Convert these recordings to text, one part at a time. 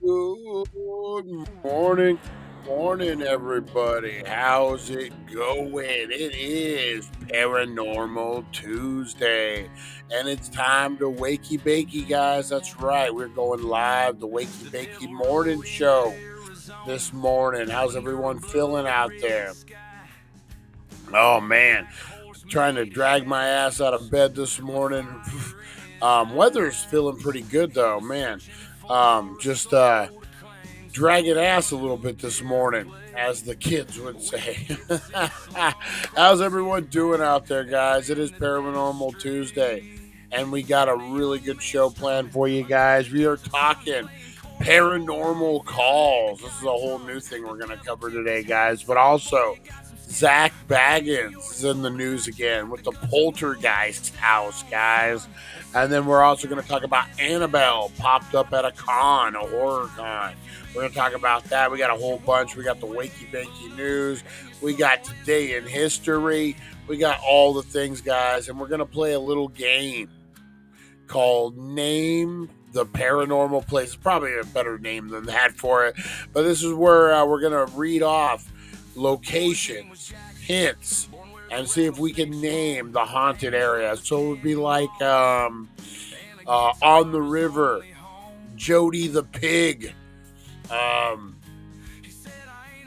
Good morning, everybody. How's it going? It is Paranormal Tuesday, and it's time to Wakey Bakey, guys. That's right, we're going live, the Wakey Bakey Morning Show this morning. How's everyone feeling out there? Oh, man, trying to drag my ass out of bed this morning. Weather's feeling pretty good, though, man. Just dragging ass a little bit this morning, as the kids would say. How's everyone doing out there, guys? It is Paranormal Tuesday, and we got a really good show planned for you guys. We are talking paranormal calls. This is a whole new thing we're going to cover today, guys. But also, Zach Bagans is in the news again with the Poltergeist house, guys. And then we're also going to talk about Annabelle popped up at a horror con. We're going to talk about that. We got a whole bunch. We got the Wakey Bakey news. We got Today in History. We got all the things, guys. And we're going to play a little game called Name the Paranormal Place. It's probably a better name than that for it. But this is where we're going to read off locations, hints, and see if we can name the haunted area. So it would be like On the River, Jody the Pig,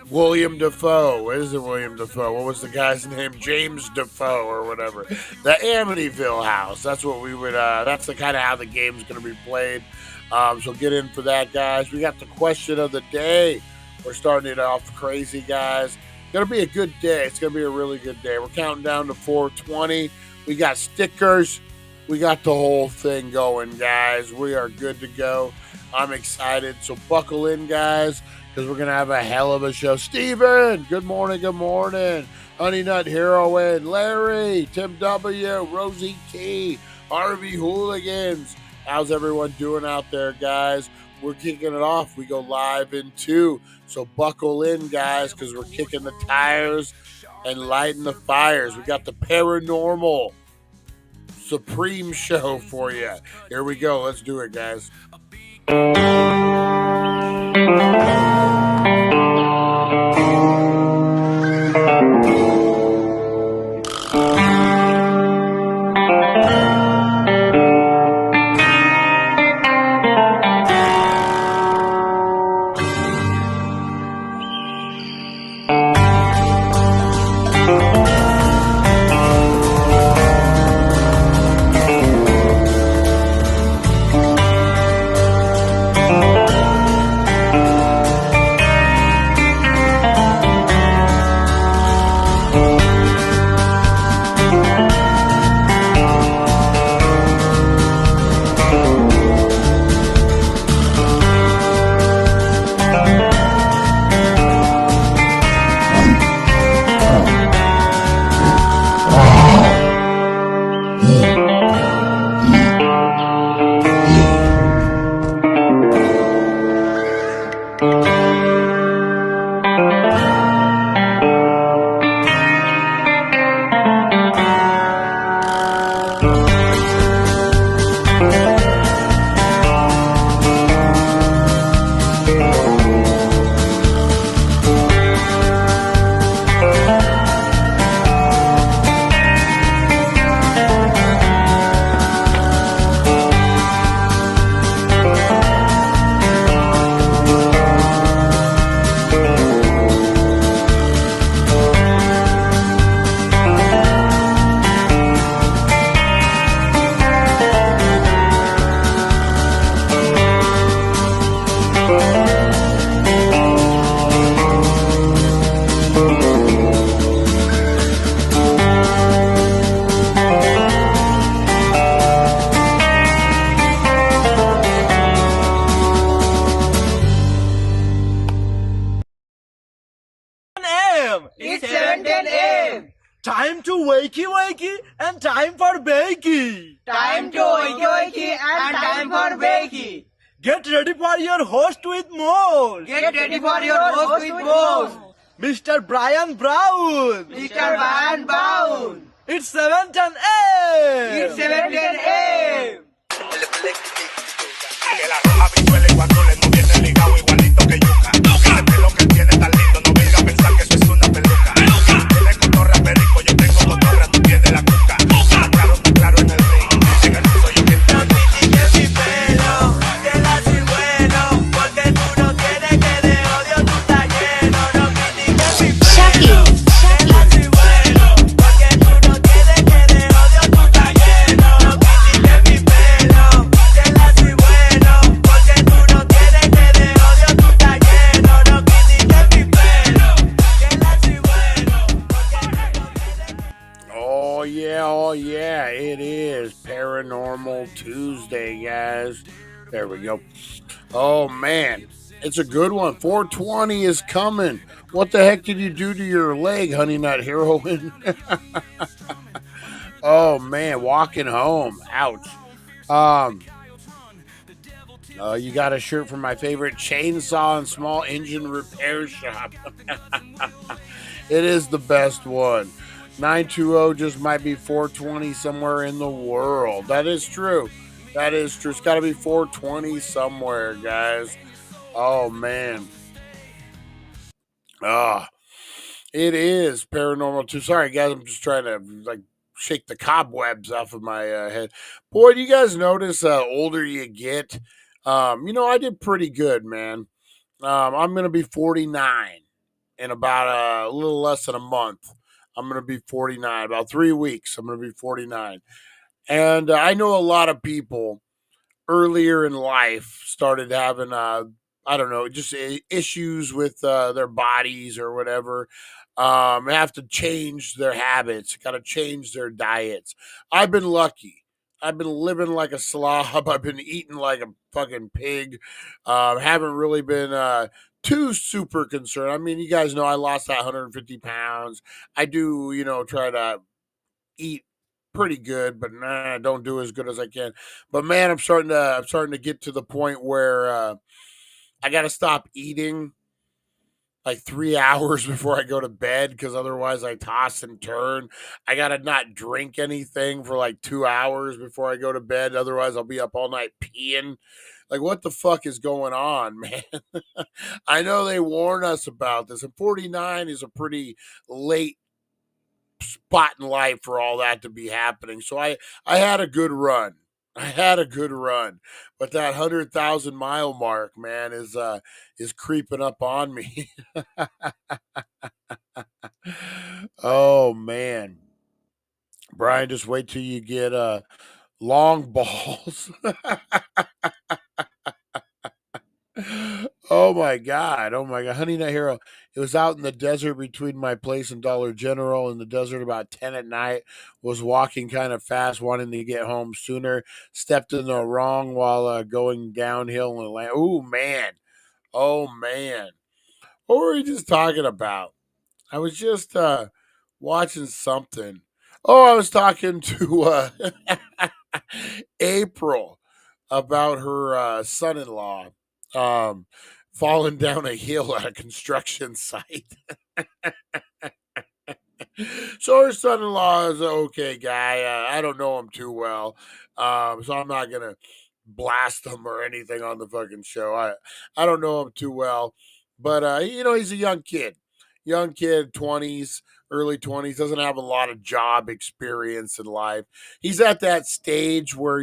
William Dafoe. What is it, William Dafoe? What was the guy's name? James Dafoe or whatever. The Amityville house. That's what we would, that's the kind of how the game's going to be played. So get in for that, guys. We got the question of the day. We're starting it off crazy, guys. Going to be a good day. It's going to be a really good day. We're counting down to 4:20. We got stickers. We got the whole thing going, guys. We are good to go. I'm excited. So buckle in, guys, because we're going to have a hell of a show. Steven, good morning, good morning. Honey Nut Heroine, Larry, Tim W., Rosie T., Harvey Hooligans. How's everyone doing out there, guys? We're kicking it off. We go live in 2. So buckle in, guys, because we're kicking the tires and lighting the fires. We got the Paranormal Supreme Show for you. Here we go. Let's do it, guys. Time to wakey wakey and time for bakey. Time to wakey wakey and time for bakey. Get ready for your host with more. Get ready for your host with more. Mr. Brian Brown. Mr. Brian Brown. It's 7:10 a.m. It's 7:10 a.m. Que la roja pichuele cuando le mueve ligado Tuesday, guys. There we go. Oh, man. It's a good one. 420 is coming. What the heck did you do to your leg, Honey Nut Heroine? Oh, man. Walking home. Ouch. You got a shirt from my favorite chainsaw and small engine repair shop. It is the best one. 920 just might be 420 somewhere in the world. That is true. That is true. It's got to be 420 somewhere, guys. Oh, man. It is Paranormal Tuesday. Sorry, guys. I'm just trying to, shake the cobwebs off of my head. Boy, do you guys notice older you get? I did pretty good, man. I'm going to be 49 in about a little less than a month. I'm going to be 49. About 3 weeks, I'm going to be 49. And I know a lot of people earlier in life started having, I don't know, just issues with their bodies or whatever. Have to change their habits, got to change their diets. I've been lucky. I've been living like a slob. I've been eating like a fucking pig. Haven't really been too super concerned. I mean, you guys know I lost that 150 pounds. I do, try to eat pretty good, but don't do as good as I can. But man, I'm starting to get to the point where I got to stop eating like 3 hours before I go to bed, because otherwise I toss and turn. I got to not drink anything for like 2 hours before I go to bed. Otherwise I'll be up all night peeing. Like, what the fuck is going on, man? I know they warn us about this, and 49 is a pretty late spot in life for all that to be happening. So I had a good run. But that 100,000-mile mark, man, is creeping up on me. Oh, man. Brian, just wait till you get long balls. Oh my God. Honey Nut Hero. It was out in the desert between my place and Dollar General, in the desert about 10 at night. Was walking kind of fast, wanting to get home sooner. Stepped in the wrong while going downhill and land. Oh man. Oh man. What were we just talking about? I was just watching something. Oh, I was talking to April about her son-in-law falling down a hill at a construction site. So her son-in-law is an okay guy. I don't know him too well, so I'm not gonna blast him or anything on the fucking show. I don't know him too well, but he's a young kid, 20s, early 20s, doesn't have a lot of job experience in life. He's at that stage where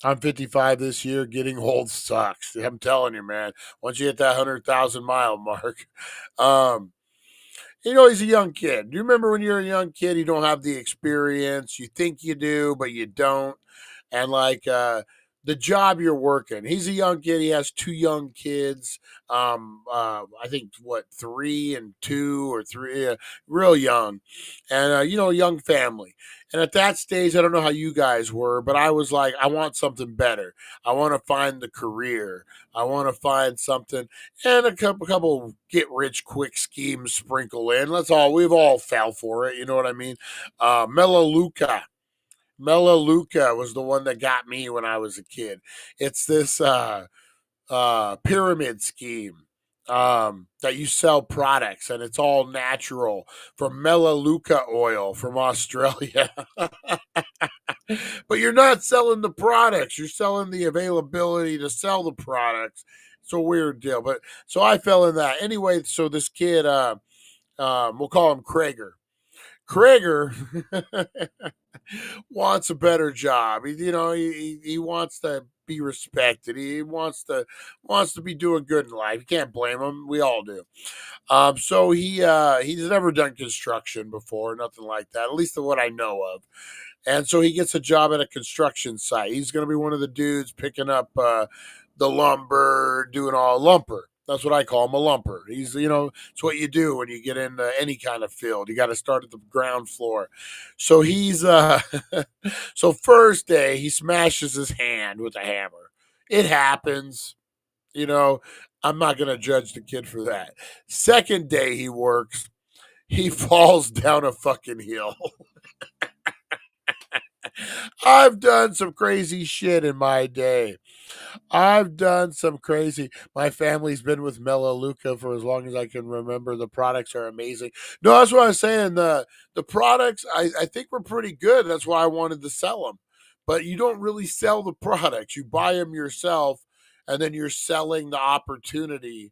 I'm 55 this year. Getting old sucks. I'm telling you, man. Once you hit that 100,000-mile mark, he's a young kid. Do you remember when you're a young kid, you don't have the experience? You think you do, but you don't. And the job you're working, he's a young kid. He has 2 young kids. I think 3 and 2 or 3, real young, and young family. And at that stage, I don't know how you guys were, but I was like, I want something better. I want to find the career. I want to find something, and a couple get rich quick schemes sprinkle in. We've all fell for it. You know what I mean? Melaleuca was the one that got me when I was a kid. It's this pyramid scheme that you sell products, and it's all natural, from Melaleuca oil from Australia. But you're not selling the products, you're selling the availability to sell the products. It's a weird deal. But so I fell in that anyway. So this kid, we'll call him Krager. Wants a better job. He wants to be respected. He wants to be doing good in life. You can't blame him. We all do. So he's never done construction before, nothing like that, at least what I know of. And so he gets a job at a construction site. He's going to be one of the dudes picking up the lumber, doing all lumber. That's what I call him, a lumper. He's, it's what you do when you get into any kind of field. You got to start at the ground floor. So so first day, he smashes his hand with a hammer. It happens. I'm not going to judge the kid for that. Second day he works, he falls down a fucking hill. I've done some crazy shit in my day. I've done some crazy. My family's been with Melaleuca for as long as I can remember. The products are amazing. No, that's what I was saying. The products, I think were pretty good. That's why I wanted to sell them. But you don't really sell the products. You buy them yourself, and then you're selling the opportunity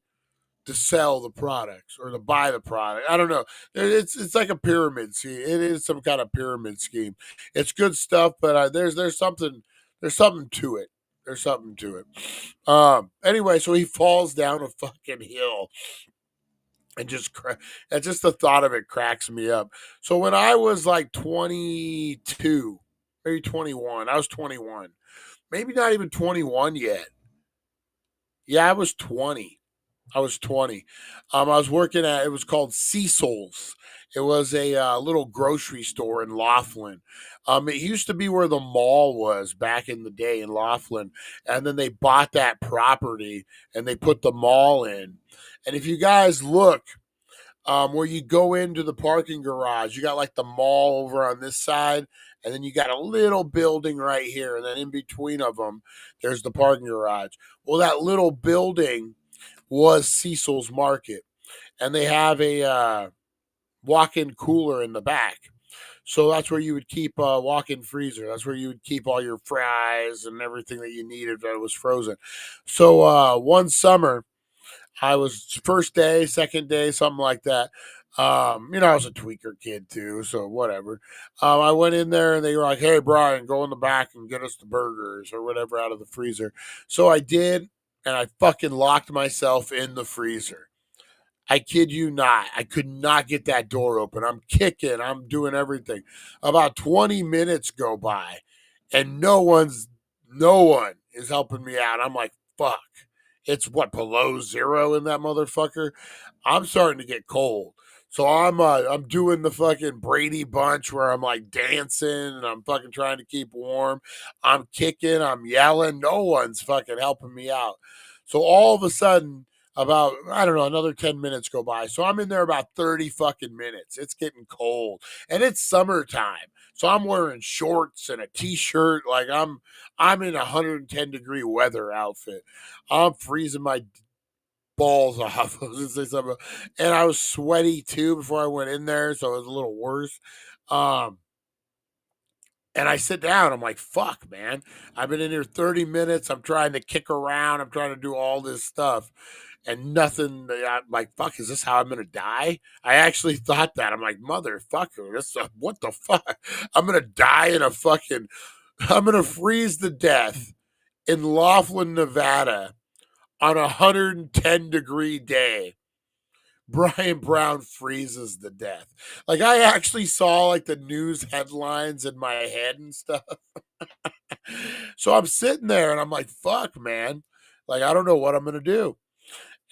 to sell the products or to buy the product. I don't know. It's like a pyramid scheme. It is some kind of pyramid scheme. It's good stuff, but there's something to it. There's something to it. Anyway, so he falls down a fucking hill, and just the thought of it cracks me up. So when I was like 22, maybe 21, I was 21, maybe not even 21 yet. Yeah, I was 20. I was working it was called Cecil's. It was a little grocery store in Laughlin. It used to be where the mall was back in the day in Laughlin. And then they bought that property and they put the mall in. And if you guys look, where you go into the parking garage, you got like the mall over on this side. And then you got a little building right here. And then in between of them, there's the parking garage. Well, that little building was Cecil's Market, and they have a walk-in cooler in the back. So that's where you would keep a walk-in freezer. That's where you would keep all your fries and everything that you needed that was frozen. So one summer, I was first day, second day, something like that. I was a tweaker kid too, so whatever. I went in there and they were like, "Hey, Brian, go in the back and get us the burgers or whatever out of the freezer." So I did, and I fucking locked myself in the freezer. I kid you not. I could not get that door open. I'm kicking, I'm doing everything. About 20 minutes go by, and no one is helping me out. I'm like, fuck. It's what, below zero in that motherfucker? I'm starting to get cold. So I'm doing the fucking Brady Bunch where I'm like dancing and I'm fucking trying to keep warm. I'm kicking, I'm yelling. No one's fucking helping me out. So all of a sudden, about, I don't know, another 10 minutes go by. So I'm in there about 30 fucking minutes. It's getting cold. And it's summertime. So I'm wearing shorts and a t-shirt. Like I'm in 110-degree weather outfit. I'm freezing my balls off. I was gonna say something. And I was sweaty too before I went in there, so it was a little worse. And I sit down. I'm like, fuck, man. I've been in here 30 minutes. I'm trying to kick around. I'm trying to do all this stuff. And nothing. I'm like, fuck, is this how I'm going to die? I actually thought that. I'm like, motherfucker, what the fuck? I'm going to die in I'm going to freeze to death in Laughlin, Nevada on a 110-degree day. Brian Brown freezes to death. Like, I actually saw like the news headlines in my head and stuff. So I'm sitting there and I'm like, fuck, man. Like, I don't know what I'm going to do.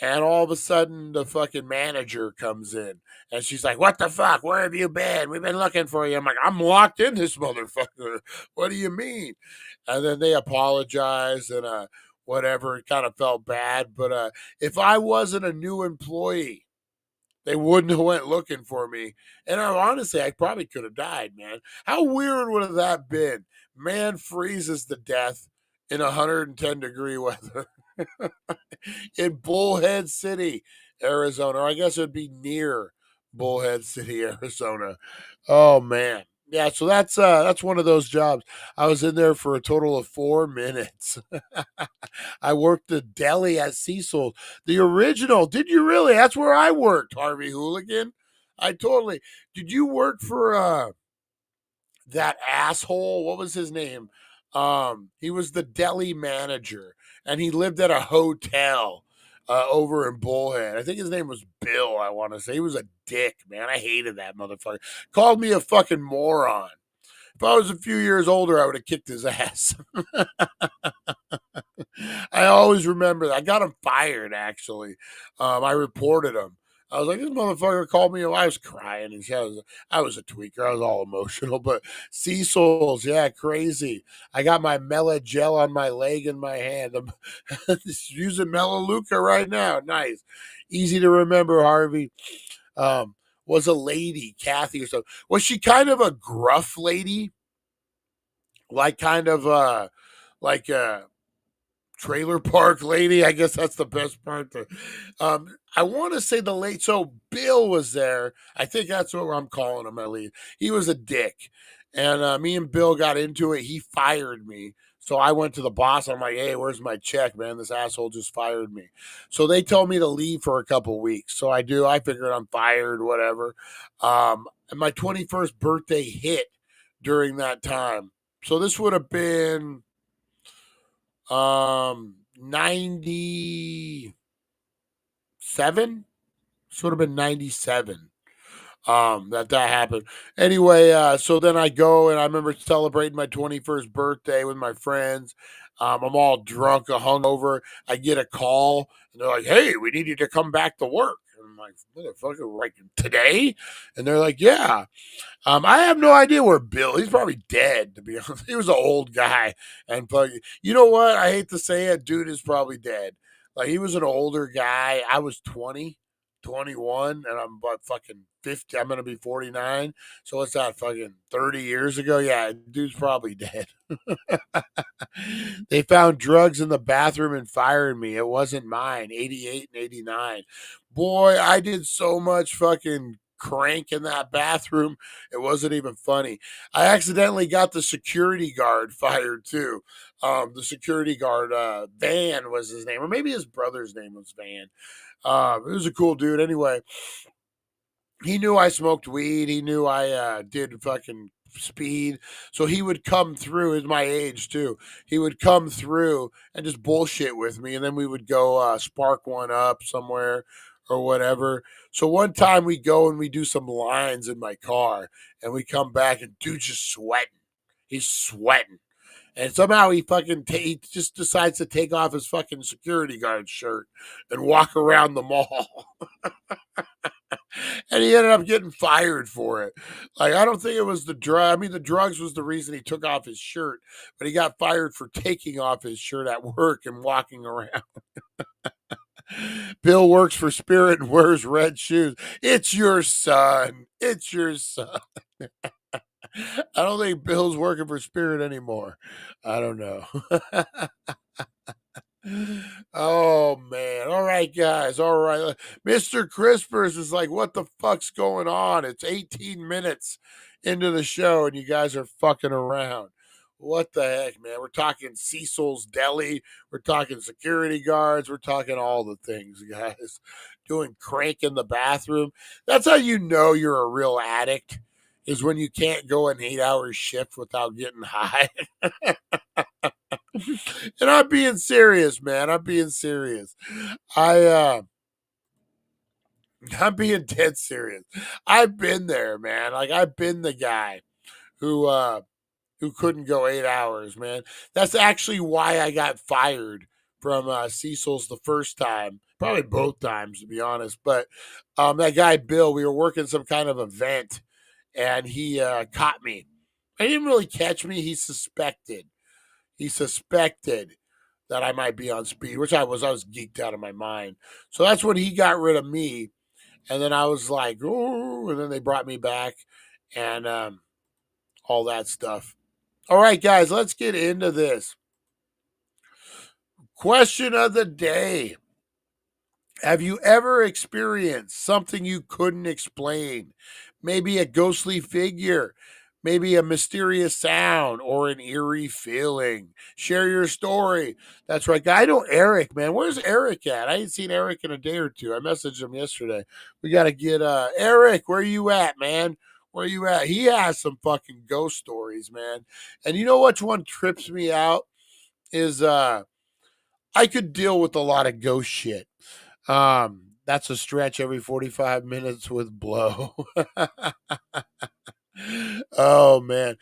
And all of a sudden, the fucking manager comes in. And she's like, what the fuck? Where have you been? We've been looking for you. I'm like, I'm locked in this motherfucker. What do you mean? And then they apologized and whatever. It kind of felt bad. But if I wasn't a new employee, they wouldn't have went looking for me. And honestly, I probably could have died, man. How weird would have that been? Man freezes to death in 110-degree weather in Bullhead City, Arizona. Or I guess it would be near Bullhead City, Arizona. Oh, man. Yeah, so that's one of those jobs. I was in there for a total of 4 minutes. I worked the deli at Cecil, the original. Did you really? That's where I worked, Harvey Hooligan. I totally. Did you work for that asshole? What was his name? He was the deli manager, and he lived at a hotel over in Bullhead. I think his name was Bill, I want to say. He was a dick, man. I hated that motherfucker. Called me a fucking moron. If I was a few years older, I would have kicked his ass. I I always remember that. I got him fired, actually. I reported him. I was like, this motherfucker called me. I was crying. And I was a tweaker. I was all emotional. But Cecil's, yeah, crazy. I got my Mela gel on my leg and my hand. I'm just using Melaleuca right now. Nice. Easy to remember, Harvey. Was a lady, Kathy or something. Was she kind of a gruff lady? Like kind of like trailer park lady. I guess that's the best part. I want to say the late. So Bill was there. I think that's what I'm calling him. At least he was a dick, and me and Bill got into it. He fired me. So I went to the boss. I'm like, hey, where's my check, man? This asshole just fired me. So they told me to leave for a couple weeks. So I do. I figured I'm fired, whatever. And my 21st birthday hit during that time. So this would have been 97. This would have been 97. That happened. Anyway, so then I go and I remember celebrating my 21st birthday with my friends. I'm all drunk, hungover. I get a call and they're like, hey, we need you to come back to work. And I'm like, motherfucker, like today? And they're like, yeah. I have no idea where Bill. He's probably dead, to be honest. He was an old guy, and you know what? I hate to say it, dude is probably dead. Like he was an older guy. I was 20, 21, and I'm about fucking 50. I'm gonna be 49. So what's that? Fucking 30 years ago? Yeah, dude's probably dead. They found drugs in the bathroom and fired me. It wasn't mine. 88 and 89. Boy, I did so much fucking crank in that bathroom. It wasn't even funny. I accidentally got the security guard fired too. The security guard, Van was his name, or maybe his brother's name was Van. It was a cool dude. Anyway, he knew I smoked weed. He knew I did fucking speed. So he would come through, at my age too. He would come through and just bullshit with me. And then we would go spark one up somewhere or whatever. So one time we go and we do some lines in my car and we come back and dude's just sweating. He's sweating. And somehow he fucking he just decides to take off his fucking security guard shirt and walk around the mall. And he ended up getting fired for it. Like, I don't think it was the drug. I mean, the drugs was the reason he took off his shirt, but he got fired for taking off his shirt at work and walking around. Bill works for Spirit and wears red shoes. It's your son. It's your son. I don't think Bill's working for Spirit anymore. I don't know. Oh man. All right, guys. All right. Mr. Crispers is like, what the fuck's going on? It's 18 minutes into the show and you guys are fucking around. What the heck, man? We're talking Cecil's Deli. We're talking security guards. We're talking all the things, guys. Doing crank in the bathroom. That's how you know you're a real addict, is when you can't go an 8-hour shift without getting high. And I'm being serious, man. I'm being serious. I'm being dead serious. I've been there, man. Like I've been the guy who couldn't go 8 hours, man. That's actually why I got fired from Cecil's the first time. Probably both times, to be honest. But that guy Bill, we were working some kind of event, and he caught me. He didn't really catch me. He suspected that I might be on speed, which I was. I was geeked out of my mind. So that's when he got rid of me. And then I was like, oh, and then they brought me back and all that stuff. All right, guys, let's get into this. Question of the day. Have you ever experienced something you couldn't explain? Maybe a ghostly figure, maybe a mysterious sound, or an eerie feeling. Share your story. That's right. I know Eric, man. Where's Eric at? I ain't seen Eric in a day or two. I messaged him yesterday. We got to get Eric, where you at, man? Where you at? He has some fucking ghost stories, man. And you know which one trips me out is I could deal with a lot of ghost shit. That's a stretch every 45 minutes with blow. Oh man.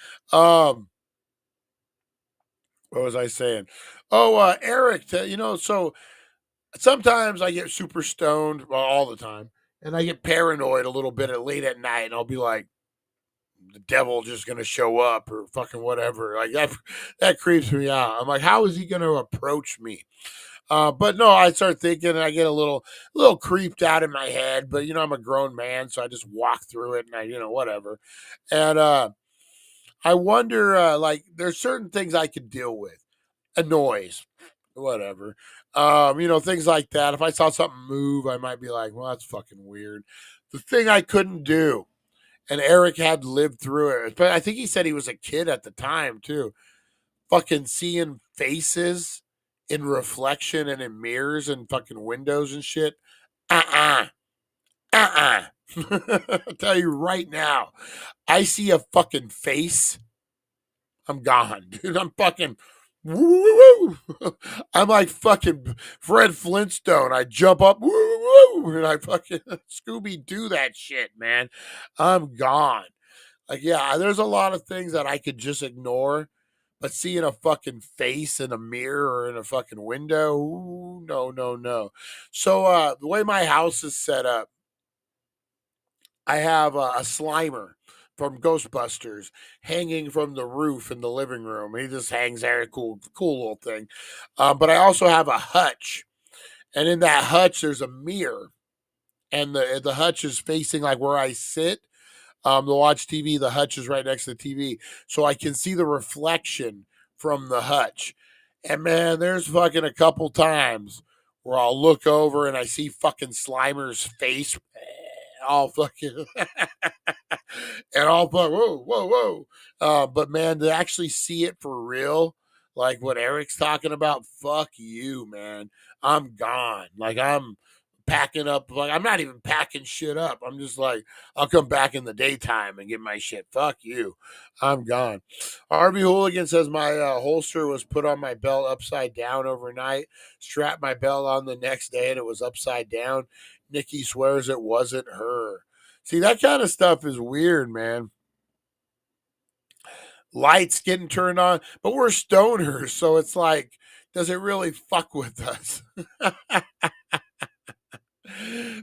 What was I saying? Oh, Eric, so sometimes I get super stoned, well, all the time, and I get paranoid a little bit at late at night, and I'll be like, the devil just gonna show up or fucking whatever. Like that creeps me out. I'm like, how is he gonna approach me? But no, I start thinking and I get a little creeped out in my head, but I'm a grown man, so I just walk through it and whatever. And I wonder, like, there's certain things I could deal with. A noise, whatever. Things like that. If I saw something move, I might be like, well, that's fucking weird. The thing I couldn't do, and Eric had lived through it, but I think he said he was a kid at the time too. Fucking seeing faces in reflection and in mirrors and fucking windows and shit. Uh-uh. Uh-uh. I'll tell you right now, I see a fucking face, I'm gone, dude. I'm fucking woo. I'm like fucking Fred Flintstone. I jump up woo, and I fucking Scooby Doo that shit, man. I'm gone. Like, yeah, there's a lot of things that I could just ignore, but seeing a fucking face in a mirror or in a fucking window, ooh, no, no, no. So the way my house is set up, I have a Slimer from Ghostbusters hanging from the roof in the living room. He just hangs there, cool little thing. But I also have a hutch, and in that hutch there's a mirror, and the hutch is facing like where I sit. To watch TV, the hutch is right next to the TV, so I can see the reflection from the hutch. And man, there's fucking a couple times where I'll look over and I see fucking Slimer's face, all fucking, and all fuck, whoa. But man, to actually see it for real, like what Eric's talking about, fuck you, man. I'm gone. Like I'm packing up. Like I'm not even packing shit up. I'm just like, I'll come back in the daytime and get my shit. Fuck you. I'm gone. RV Hooligan says my holster was put on my belt upside down overnight. Strapped my belt on the next day and it was upside down. Nikki swears it wasn't her. See, that kind of stuff is weird, man. Lights getting turned on, but we're stoners, so it's like, does it really fuck with us?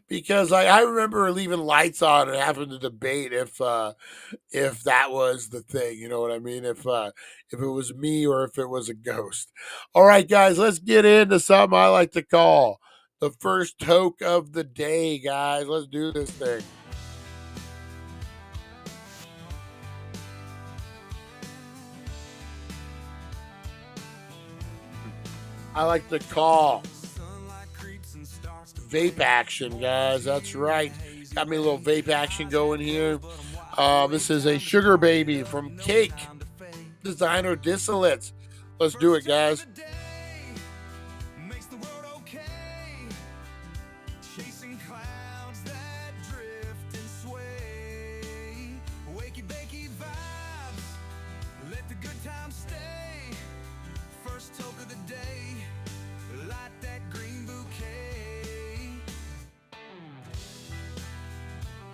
Because I remember leaving lights on and having to debate if that was the thing, you know what I mean? If it was me or if it was a ghost. All right, guys, let's get into something I like to call the first toke of the day, guys. Let's do this thing. I like to call vape action, guys. That's right. Got me a little vape action going here. This is a sugar baby from Cake Designer Distillates. Let's do it, guys. Chasing clouds that drift and sway. Wakey bakey vibes. Let the good times stay. First toke of the day. Light that green bouquet.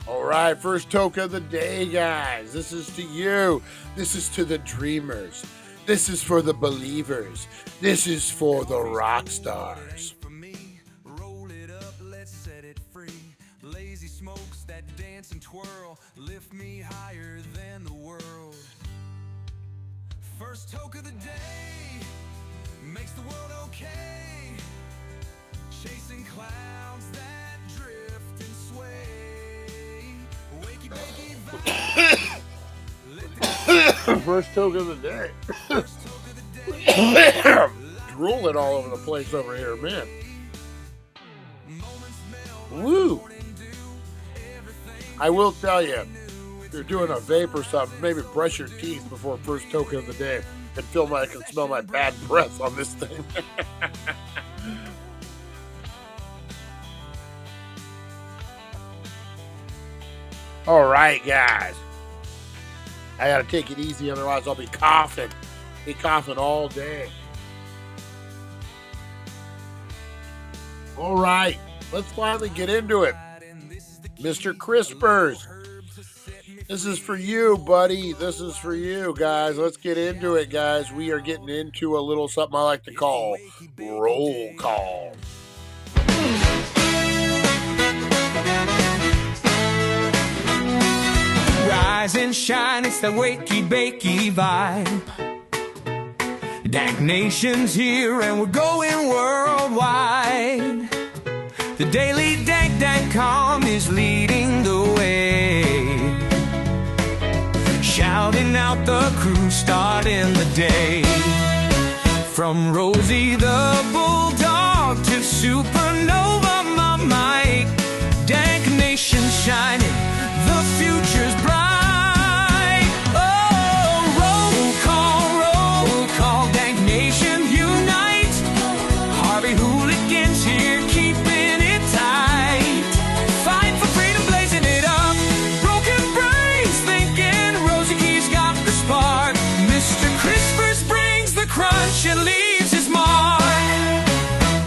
All right, first toke of the day, guys. This is to you. This is to the dreamers. This is for the believers. This is for the rock stars. For me, roll it up, let's set it free. Lazy smokes that dance and twirl, lift me higher than the world. First toke of the day makes the world okay. Chasing clouds that drift and sway. Wakey bakey vibes. First toke of the day. Drooling all over the place over here, man. Woo! I will tell you, if you're doing a vape or something, maybe brush your teeth before first toke of the day. I can smell my bad breath on this thing. All right, guys. I gotta take it easy, otherwise I'll be coughing. Be coughing all day. All right, let's finally get into it. Mr. Crispers. This is for you, buddy. This is for you, guys. Let's get into it, guys. We are getting into a little something I like to call roll call. Rise and shine, it's the wakey bakey vibe. Dank Nation's here and we're going worldwide. The daily dank.com is leading the way. Shouting out the crew, starting the day. From Rosie the Bulldog to Supernova, my Mike. Dank Nation shining, the future's bright. Oh, roll call, Dank Nation unite. Harvey Hooligans here, keeping it tight. Fight for freedom, blazing it up. Broken brains thinking Rosie Key's got the spark. Mr. Crispers brings the crunch and leaves his mark.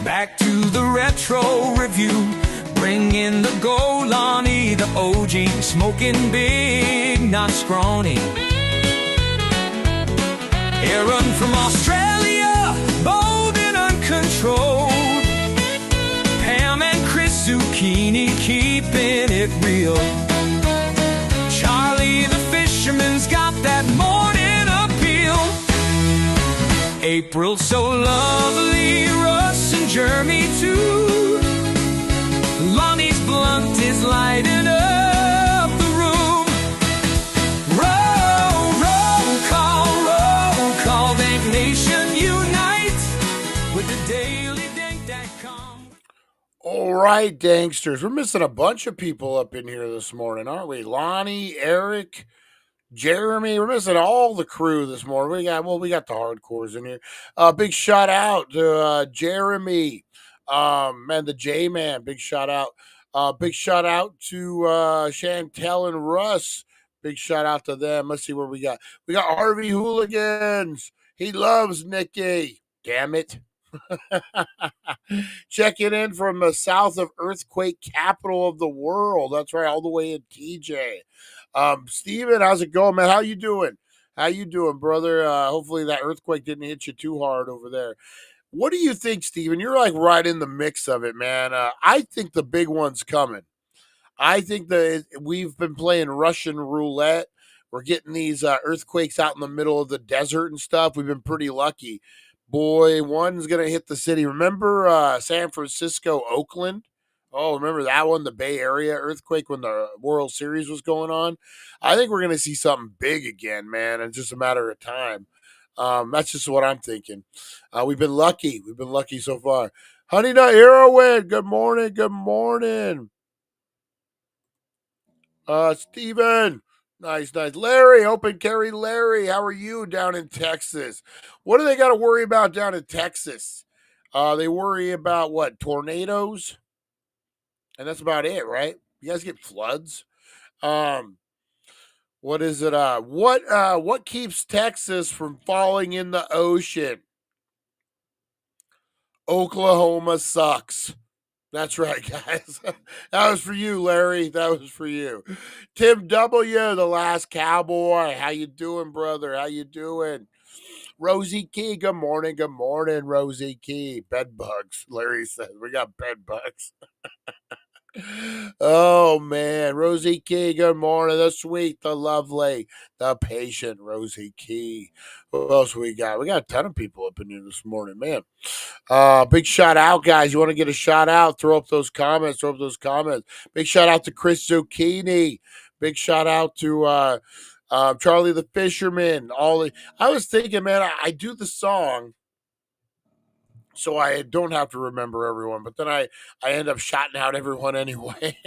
Back to the retro review. Bring in the Golani, the OG, smoking big, not scrawny. Aaron from Australia, bold and uncontrolled. Pam and Chris Zucchini, keeping it real. Charlie the fisherman's got that morning appeal. April so lovely, Russ and Jeremy too. Lonnie's blunt is lighting up the room. Roll call, Dank Nation unite with the daily dank.com. All right, Danksters. We're missing a bunch of people up in here this morning, aren't we? Lonnie, Eric, Jeremy. We're missing all the crew this morning. We got the hardcores in here. Big shout out to Jeremy. And the J-Man, big shout out. Big shout out to Chantel and Russ. Big shout out to them. Let's see what we got. We got Harvey Hooligans. He loves Nikki. Damn it. Checking in from the south of earthquake capital of the world. That's right, all the way in TJ. Steven, how's it going, man? How you doing? How you doing, brother? Hopefully that earthquake didn't hit you too hard over there. What do you think, Steven? You're like right in the mix of it, man. I think the big one's coming. I think that we've been playing Russian roulette. We're getting these earthquakes out in the middle of the desert and stuff. We've been pretty lucky. Boy, one's going to hit the city. Remember San Francisco, Oakland? Oh, remember that one, the Bay Area earthquake when the World Series was going on? I think we're going to see something big again, man. It's just a matter of time. That's just what I'm thinking. We've been lucky. We've been lucky so far. Honey Nut Heroin, good morning. Good morning. Steven, nice. Larry, open carry Larry, how are you down in Texas? What do they got to worry about down in Texas? They worry about what? Tornadoes? And that's about it, right? You guys get floods? What is it? What keeps Texas from falling in the ocean? Oklahoma sucks. That's right, guys. That was for you, Larry. That was for you. Tim W., the last cowboy. How you doing, brother? How you doing? Rosie Key, good morning. Good morning, Rosie Key. Bed bugs, Larry says. We got bed bugs. Oh, man. Rosie Key, good morning. The sweet, the lovely, the patient Rosie Key. Who else we got? We got a ton of people up in here this morning, man. Big shout out, guys. You want to get a shout out? Throw up those comments. Big shout out to Chris Zucchini. Big shout out to Charlie the Fisherman. I was thinking, man, I do the song so I don't have to remember everyone, but then I end up shouting out everyone anyway.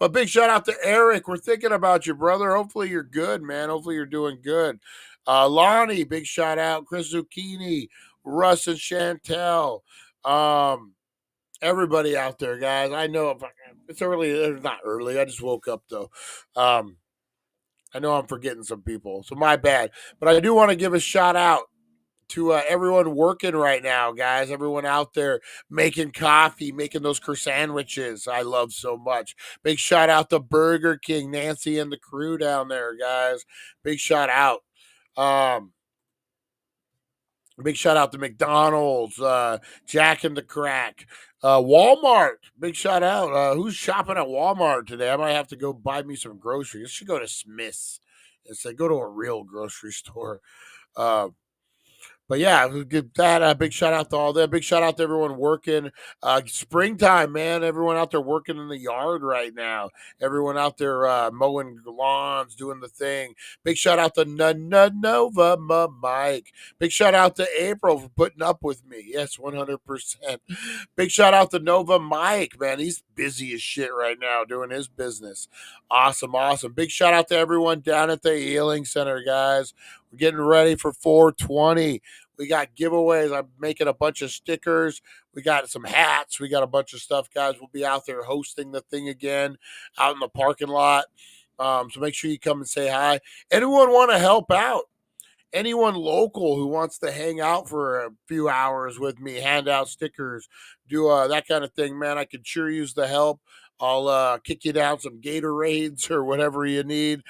But big shout out to Eric. We're thinking about you, brother. Hopefully you're good, man. Hopefully you're doing good. Lonnie, big shout out. Chris Zucchini, Russ and Chantel. Everybody out there, guys. I know it's early. It's not early. I just woke up, though. I know I'm forgetting some people, so my bad. But I do want to give a shout out to everyone working right now, guys. Everyone out there making coffee, making those sandwiches I love so much. Big shout out to Burger King, Nancy and the crew down there, guys. Big shout out. Big shout out to McDonald's, Jack and the Crack, Walmart. Big shout out. Who's shopping at Walmart today? I might have to go buy me some groceries. I should go to Smith's and say go to a real grocery store. Uh, but yeah, we'll give that a big shout out to all that. Big shout out to everyone working. Springtime, man. Everyone out there working in the yard right now. Everyone out there mowing lawns, doing the thing. Big shout out to Nova Mike. Big shout out to April for putting up with me. Yes, 100%. Big shout out to Nova Mike, man. He's busy as shit right now doing his business. Awesome, awesome. Big shout out to everyone down at the Healing Center, guys. We're getting ready for 420. We got giveaways. I'm making a bunch of stickers. We got some hats. We got a bunch of stuff, guys. We'll be out there hosting the thing again out in the parking lot. So make sure you come and say hi. Anyone want to help out? Anyone local who wants to hang out for a few hours with me, hand out stickers, do that kind of thing, man, I could sure use the help. I'll kick you down some Gatorades or whatever you need.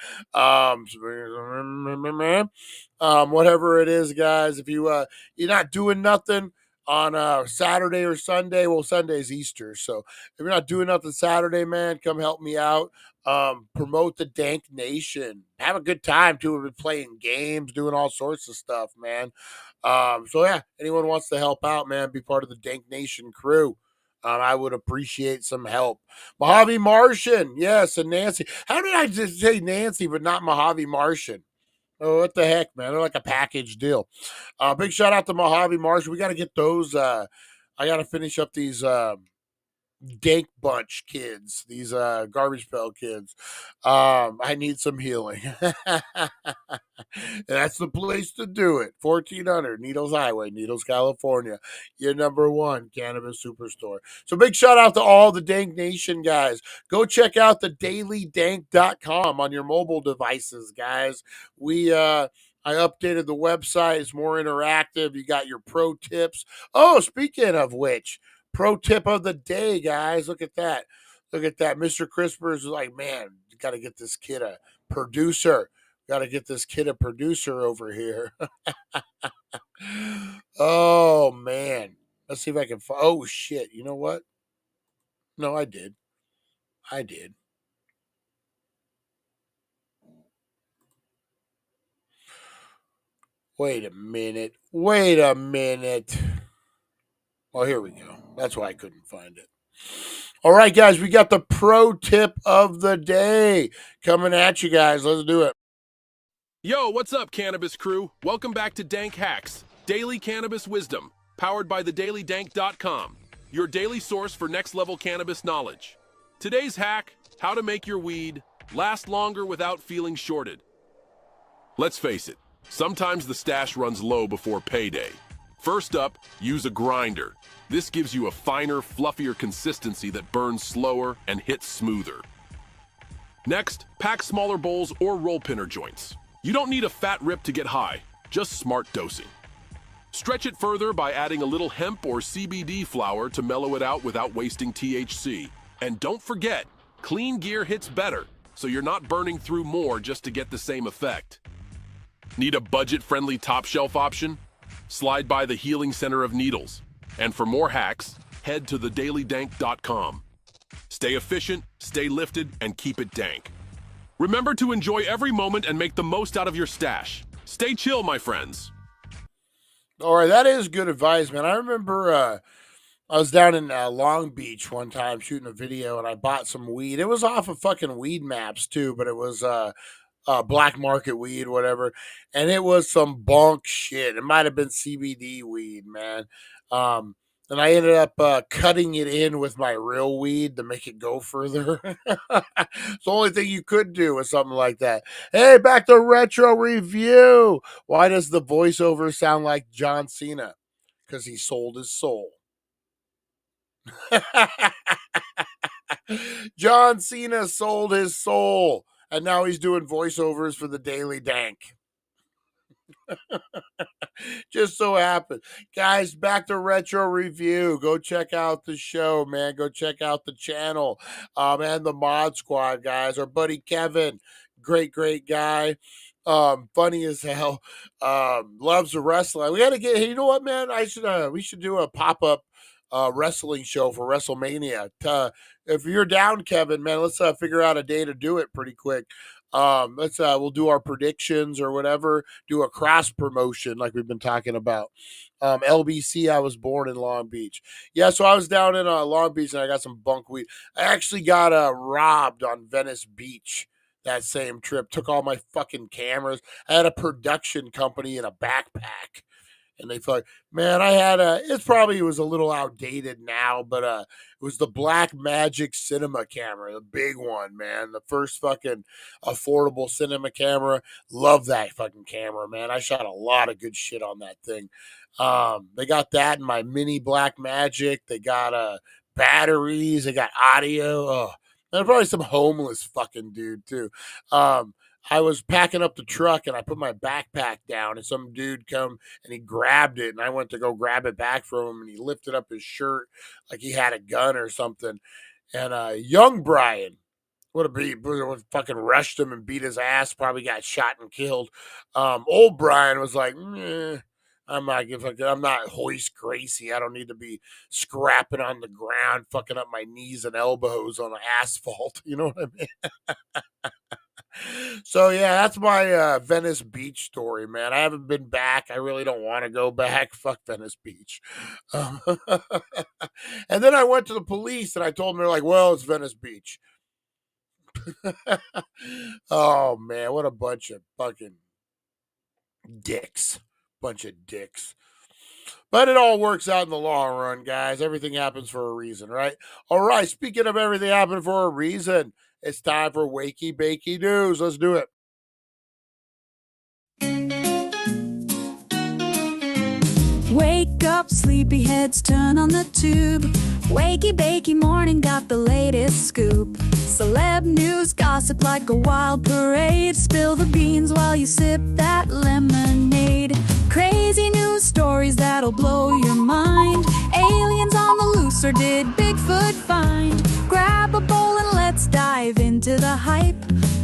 Whatever it is, guys. If you're not doing nothing on Saturday or Sunday, well, Sunday's Easter. So if you're not doing nothing Saturday, man, come help me out. Promote the Dank Nation. Have a good time too. We've been playing games, doing all sorts of stuff, man. So yeah, anyone wants to help out, man, be part of the Dank Nation crew. I would appreciate some help. Mojave Martian, yes, and Nancy. How did I just say Nancy but not Mojave Martian? Oh, what the heck, man? They're like a package deal. Big shout out to Mojave Martian. We got to get those. I got to finish up these Dank bunch kids, these garbage pail kids. I need some healing. That's the place to do it. 1400 Needles Highway, Needles, California. Your number one cannabis superstore. So big shout out to all the Dank Nation guys. Go check out the dailydank.com on your mobile devices, guys. I updated the website. It's more interactive. You got your pro tips. Oh, speaking of which, pro tip of the day, guys. Look at that. Look at that. Mr. Crispers is like, man, you got to get this kid a producer. Got to get this kid a producer over here. Oh, man. Let's see if I can find. Oh, shit. You know what? No, I did. Wait a minute. Oh, here we go. That's why I couldn't find it. All right, guys, we got the pro tip of the day coming at you guys. Let's do it. Yo, what's up, Cannabis crew? Welcome back to Dank Hacks, daily cannabis wisdom, powered by thedailydank.com, your daily source for next-level cannabis knowledge. Today's hack, how to make your weed last longer without feeling shorted. Let's face it, sometimes the stash runs low before payday. First up, use a grinder. This gives you a finer, fluffier consistency that burns slower and hits smoother. Next, pack smaller bowls or roll pinner joints. You don't need a fat rip to get high, just smart dosing. Stretch it further by adding a little hemp or CBD flower to mellow it out without wasting THC. And don't forget, clean gear hits better, so you're not burning through more just to get the same effect. Need a budget-friendly top shelf option? Slide by the Healing Center of Needles. And for more hacks, head to thedailydank.com. Stay efficient, stay lifted, and keep it dank. Remember to enjoy every moment and make the most out of your stash. Stay chill, my friends. All right, that is good advice, man. I remember I was down in Long Beach one time shooting a video, and I bought some weed. It was off of fucking Weed Maps, too, but it was black market weed, whatever. And it was some bunk shit. It might have been CBD weed, man. And I ended up cutting it in with my real weed to make it go further. It's the only thing you could do with something like that. Hey, back to retro review. Why does the voiceover sound like John Cena? Because he sold his soul. John Cena sold his soul, and now he's doing voiceovers for the Daily Dank. Just so happened. Guys, back to Retro Review. Go check out the show, man. Go check out the channel and the Mod Squad, guys. Our buddy Kevin, great guy. Funny as hell. Loves the wrestling. We got to get, hey, you know what, man? We should do a pop-up wrestling show for WrestleMania. If you're down, Kevin, man, let's figure out a day to do it pretty quick. We'll do our predictions or whatever, do a cross promotion like we've been talking about. LBC, I was born in Long Beach. Yeah, so I was down in Long Beach and I got some bunk weed. I actually got robbed on Venice Beach that same trip. Took all my fucking cameras. I had a production company in a backpack. And they thought, man, I had it was a little outdated now, but it was the Black Magic cinema camera, the big one, man. The first fucking affordable cinema camera. Love that fucking camera, man. I shot a lot of good shit on that thing. They got that in my mini Black Magic. They got batteries. They got audio. Oh, and probably some homeless fucking dude too. I was packing up the truck and I put my backpack down and some dude come and he grabbed it and I went to go grab it back from him and he lifted up his shirt like he had a gun or something. And young Brian would fucking rushed him and beat his ass, probably got shot and killed. Old Brian was like, I'm not Hoist Gracie. I don't need to be scrapping on the ground, fucking up my knees and elbows on the asphalt. You know what I mean? So yeah, that's my Venice Beach story, man. I haven't been back. I really don't want to go back. Fuck Venice Beach. And then I went to the police and I told them, they're like, well, it's Venice Beach. Oh man, what a bunch of fucking dicks. Bunch of dicks. But it all works out in the long run, guys. Everything happens for a reason, right? All right, speaking of everything happening for a reason, it's time for Wakey Bakey News. Let's do it. Wake up, sleepyheads, turn on the tube. Wakey Bakey Morning got the latest scoop. Celeb news, gossip like a wild parade. Spill the beans while you sip that lemonade. Crazy news stories that'll blow your mind. Aliens on the loose, or did Bigfoot find? Grab a bowl and let's dive into the hype.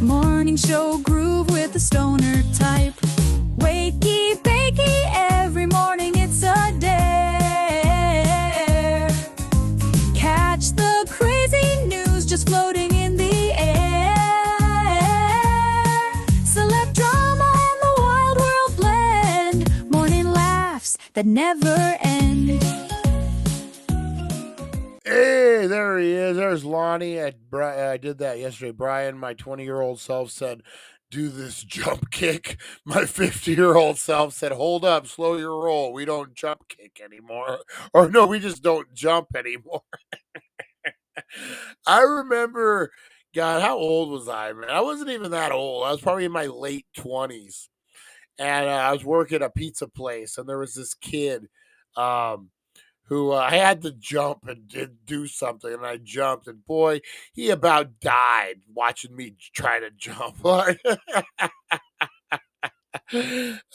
Morning show groove with the stoner type. Wakey Bakey, every morning it's a dare. Catch the crazy news just floating in the air. Celeb drama and the wild world blend. Morning laughs that never end. Hey, there he is. There's Lonnie. I did that yesterday. Brian, my 20-year-old self, said, do this jump kick. My 50-year-old self said, hold up, slow your roll. We don't jump kick anymore. Or no, we just don't jump anymore. I remember, God, how old was I, man? I wasn't even that old. I was probably in my late 20s. And I was working at a pizza place, and there was this kid who I had to jump and do something, and I jumped, and boy, he about died watching me try to jump.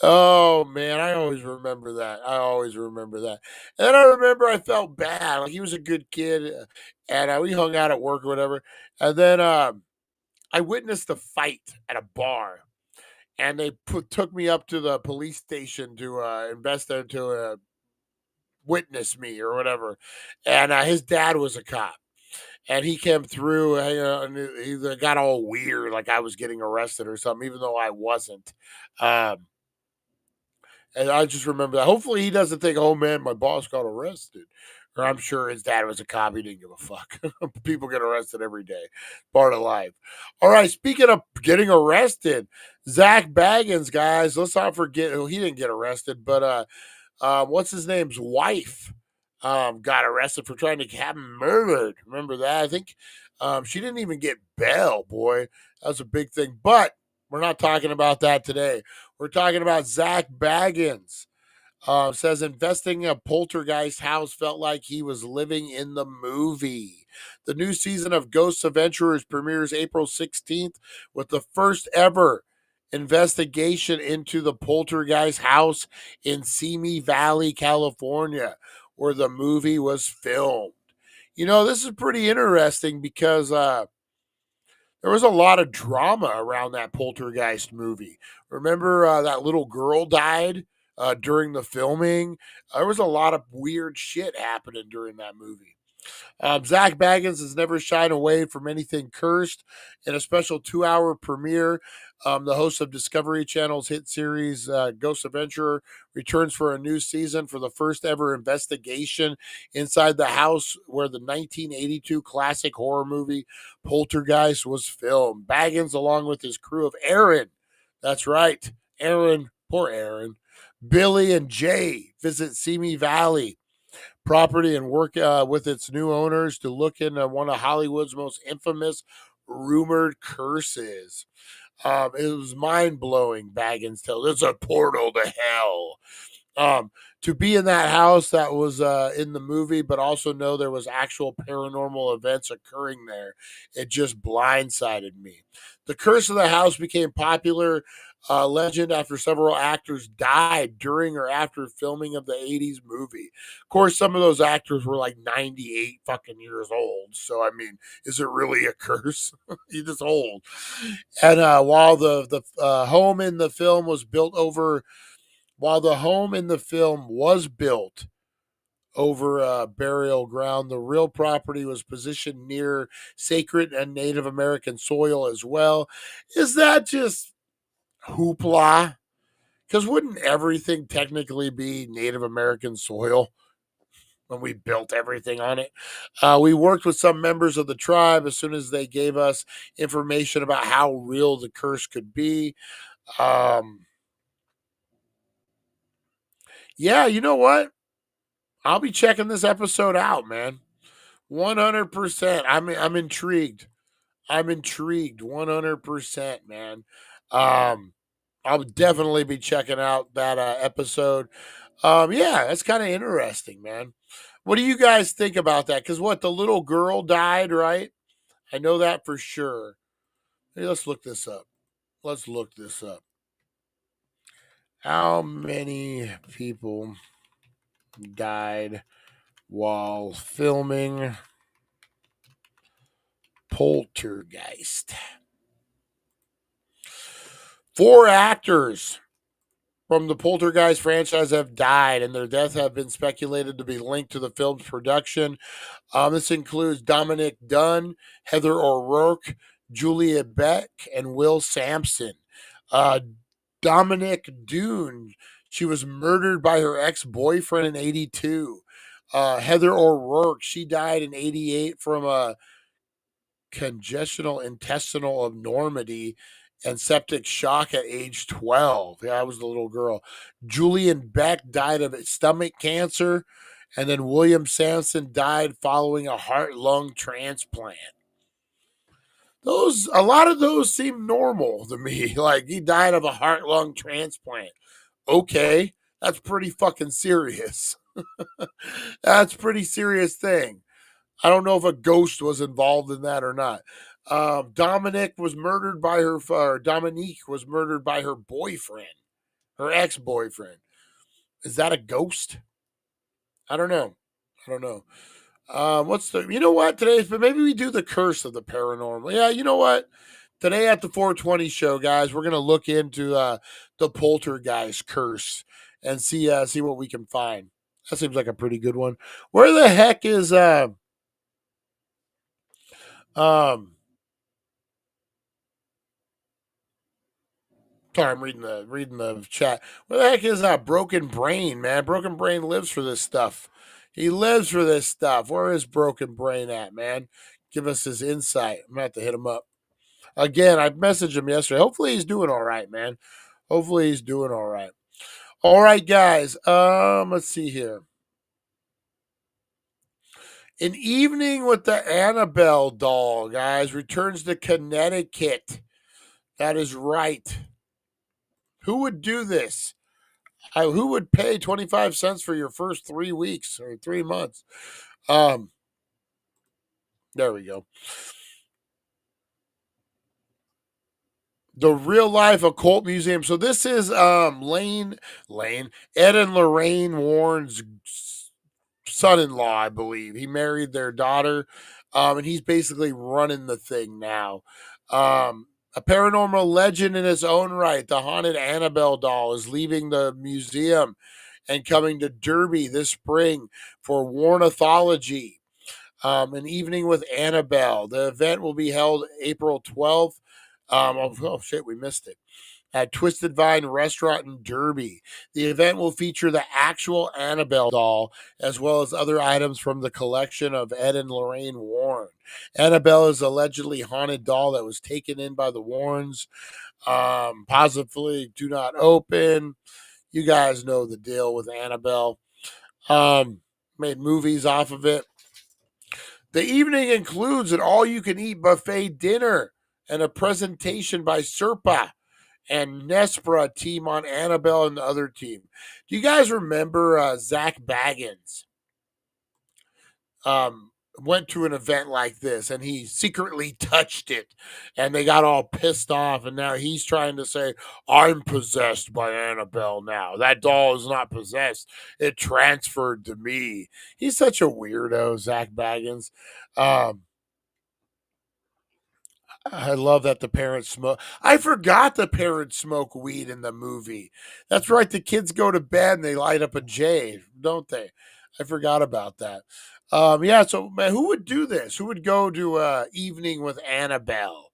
Oh man, I always remember that. And then I remember I felt bad. Like he was a good kid, and we hung out at work or whatever. And then I witnessed a fight at a bar, and they took me up to the police station to witness me or whatever. And his dad was a cop. And he came through, and he got all weird, like I was getting arrested or something, even though I wasn't. And I just remember that. Hopefully he doesn't think, oh man, my boss got arrested. Or I'm sure his dad was a cop. He didn't give a fuck. People get arrested every day. Part of life. All right, speaking of getting arrested, Zach Bagans, guys, let's not forget, he didn't get arrested, but what's his name's wife got arrested for trying to have him murdered. Remember that? I think she didn't even get bail, boy. That was a big thing. But we're not talking about that today. We're talking about Zach Bagans. Says investing in a Poltergeist house felt like he was living in the movie. The new season of Ghost Adventurers premieres April 16th with the first ever investigation into the Poltergeist house in Simi Valley, California, where the movie was filmed. This is pretty interesting because there was a lot of drama around that Poltergeist movie. Remember that little girl died during the filming? There was a lot of weird shit happening during that movie. Zach Bagans has never shied away from anything cursed. In a special 2-hour premiere, the host of Discovery Channel's hit series Ghost Adventurer returns for a new season for the first ever investigation inside the house where the 1982 classic horror movie Poltergeist was filmed. Bagans, along with his crew of Aaron, that's right, Aaron, poor Aaron, Billy, and Jay, visit Simi Valley property and work with its new owners to look into one of Hollywood's most infamous rumored curses. It was mind blowing. Baggins tells it's a portal to hell. To be in that house that was in the movie, but also know there was actual paranormal events occurring there, it just blindsided me. The curse of the house became popular legend after several actors died during or after filming of the 80s movie. Of course, some of those actors were like 98 fucking years old. So, I mean, is it really a curse? He's just old. And while the home in the film was built over burial ground, the real property was positioned near sacred and Native American soil as well. Is that just hoopla? Because wouldn't everything technically be Native American soil when we built everything on it? We worked with some members of the tribe as soon as they gave us information about how real the curse could be. Yeah, you know what? I'll be checking this episode out, man. 100%. I'm intrigued. I'm intrigued 100%, man. I'll definitely be checking out that episode. Yeah, that's kind of interesting, man. What do you guys think about that? Because the little girl died, right? I know that for sure. Hey, let's look this up. How many people died while filming Poltergeist? 4 actors from the Poltergeist franchise have died, and their deaths have been speculated to be linked to the film's production. This includes Dominic Dunn, Heather O'Rourke, Julia Beck, and Will Sampson. Dominic Dunn, she was murdered by her ex-boyfriend in 82. Heather O'Rourke, she died in 88 from a congestional intestinal abnormality and septic shock at age 12. Yeah, that was the little girl. Julian Beck died of stomach cancer, and then William Sampson died following a heart-lung transplant. A lot of those seem normal to me. Like, he died of a heart-lung transplant. Okay, that's pretty fucking serious. That's a pretty serious thing. I don't know if a ghost was involved in that or not. Dominique was murdered by her boyfriend, her ex-boyfriend. Is that a ghost? I don't know. You know what? But maybe we do the curse of the paranormal. Yeah, you know what? Today at the 420 show, guys, we're going to look into the Poltergeist curse and see what we can find. That seems like a pretty good one. Where the heck is sorry, I'm reading the chat. Where the heck is that Broken Brain, man? Broken Brain lives for this stuff. He lives for this stuff. Where is Broken Brain at, man? Give us his insight. I'm going to have to hit him up. Again, I messaged him yesterday. Hopefully he's doing all right, man. Hopefully he's doing all right. All right, guys. Let's see here. An Evening with the Annabelle Doll, guys, returns to Connecticut. That is right. Who would do this? Who would pay 25 cents for your first 3 weeks or 3 months? There we go. the real life occult museum. So this is Ed and Lorraine Warren's son-in-law, I believe. He married their daughter, and he's basically running the thing now. A paranormal legend in its own right, the haunted Annabelle doll is leaving the museum and coming to Derby this spring for Warnithology, an evening with Annabelle. The event will be held April 12th. Oh shit, we missed it. At Twisted Vine Restaurant in Derby. The event will feature the actual Annabelle doll as well as other items from the collection of Ed and Lorraine Warren. Annabelle is allegedly haunted doll that was taken in by the Warrens. Positively do not open. You guys know the deal with Annabelle. Made movies off of it. The evening includes an all-you-can-eat buffet dinner and a presentation by Serpa and Nespra team on Annabelle and the other team. Do you guys remember Zach Bagans? Went to an event like this and he secretly touched it and they got all pissed off, and now he's trying to say, I'm possessed by Annabelle now. That doll is not possessed. It transferred to me. He's such a weirdo, Zach Bagans. I love that the parents smoke. I forgot the parents smoke weed in the movie. That's right. The kids go to bed and they light up a J, don't they? I forgot about that. Yeah. So, man, who would do this? Who would go to evening with Annabelle?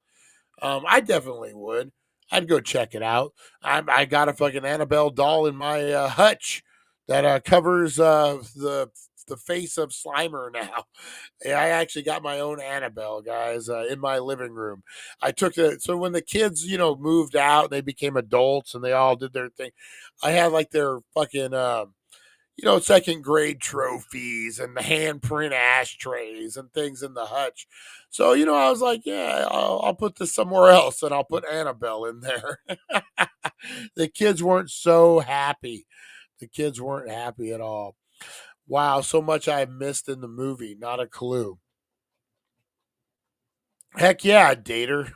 I definitely would. I'd go check it out. I got a fucking Annabelle doll in my hutch that covers the face of Slimer now. Yeah, I actually got my own Annabelle, guys, in my living room. I took it. So when the kids, moved out, they became adults and they all did their thing. I had like their fucking, second grade trophies and the handprint ashtrays and things in the hutch. So, I was like, yeah, I'll put this somewhere else and I'll put Annabelle in there. The kids weren't so happy. The kids weren't happy at all. Wow, so much I missed in the movie. Not a clue. Heck yeah, I'd date her.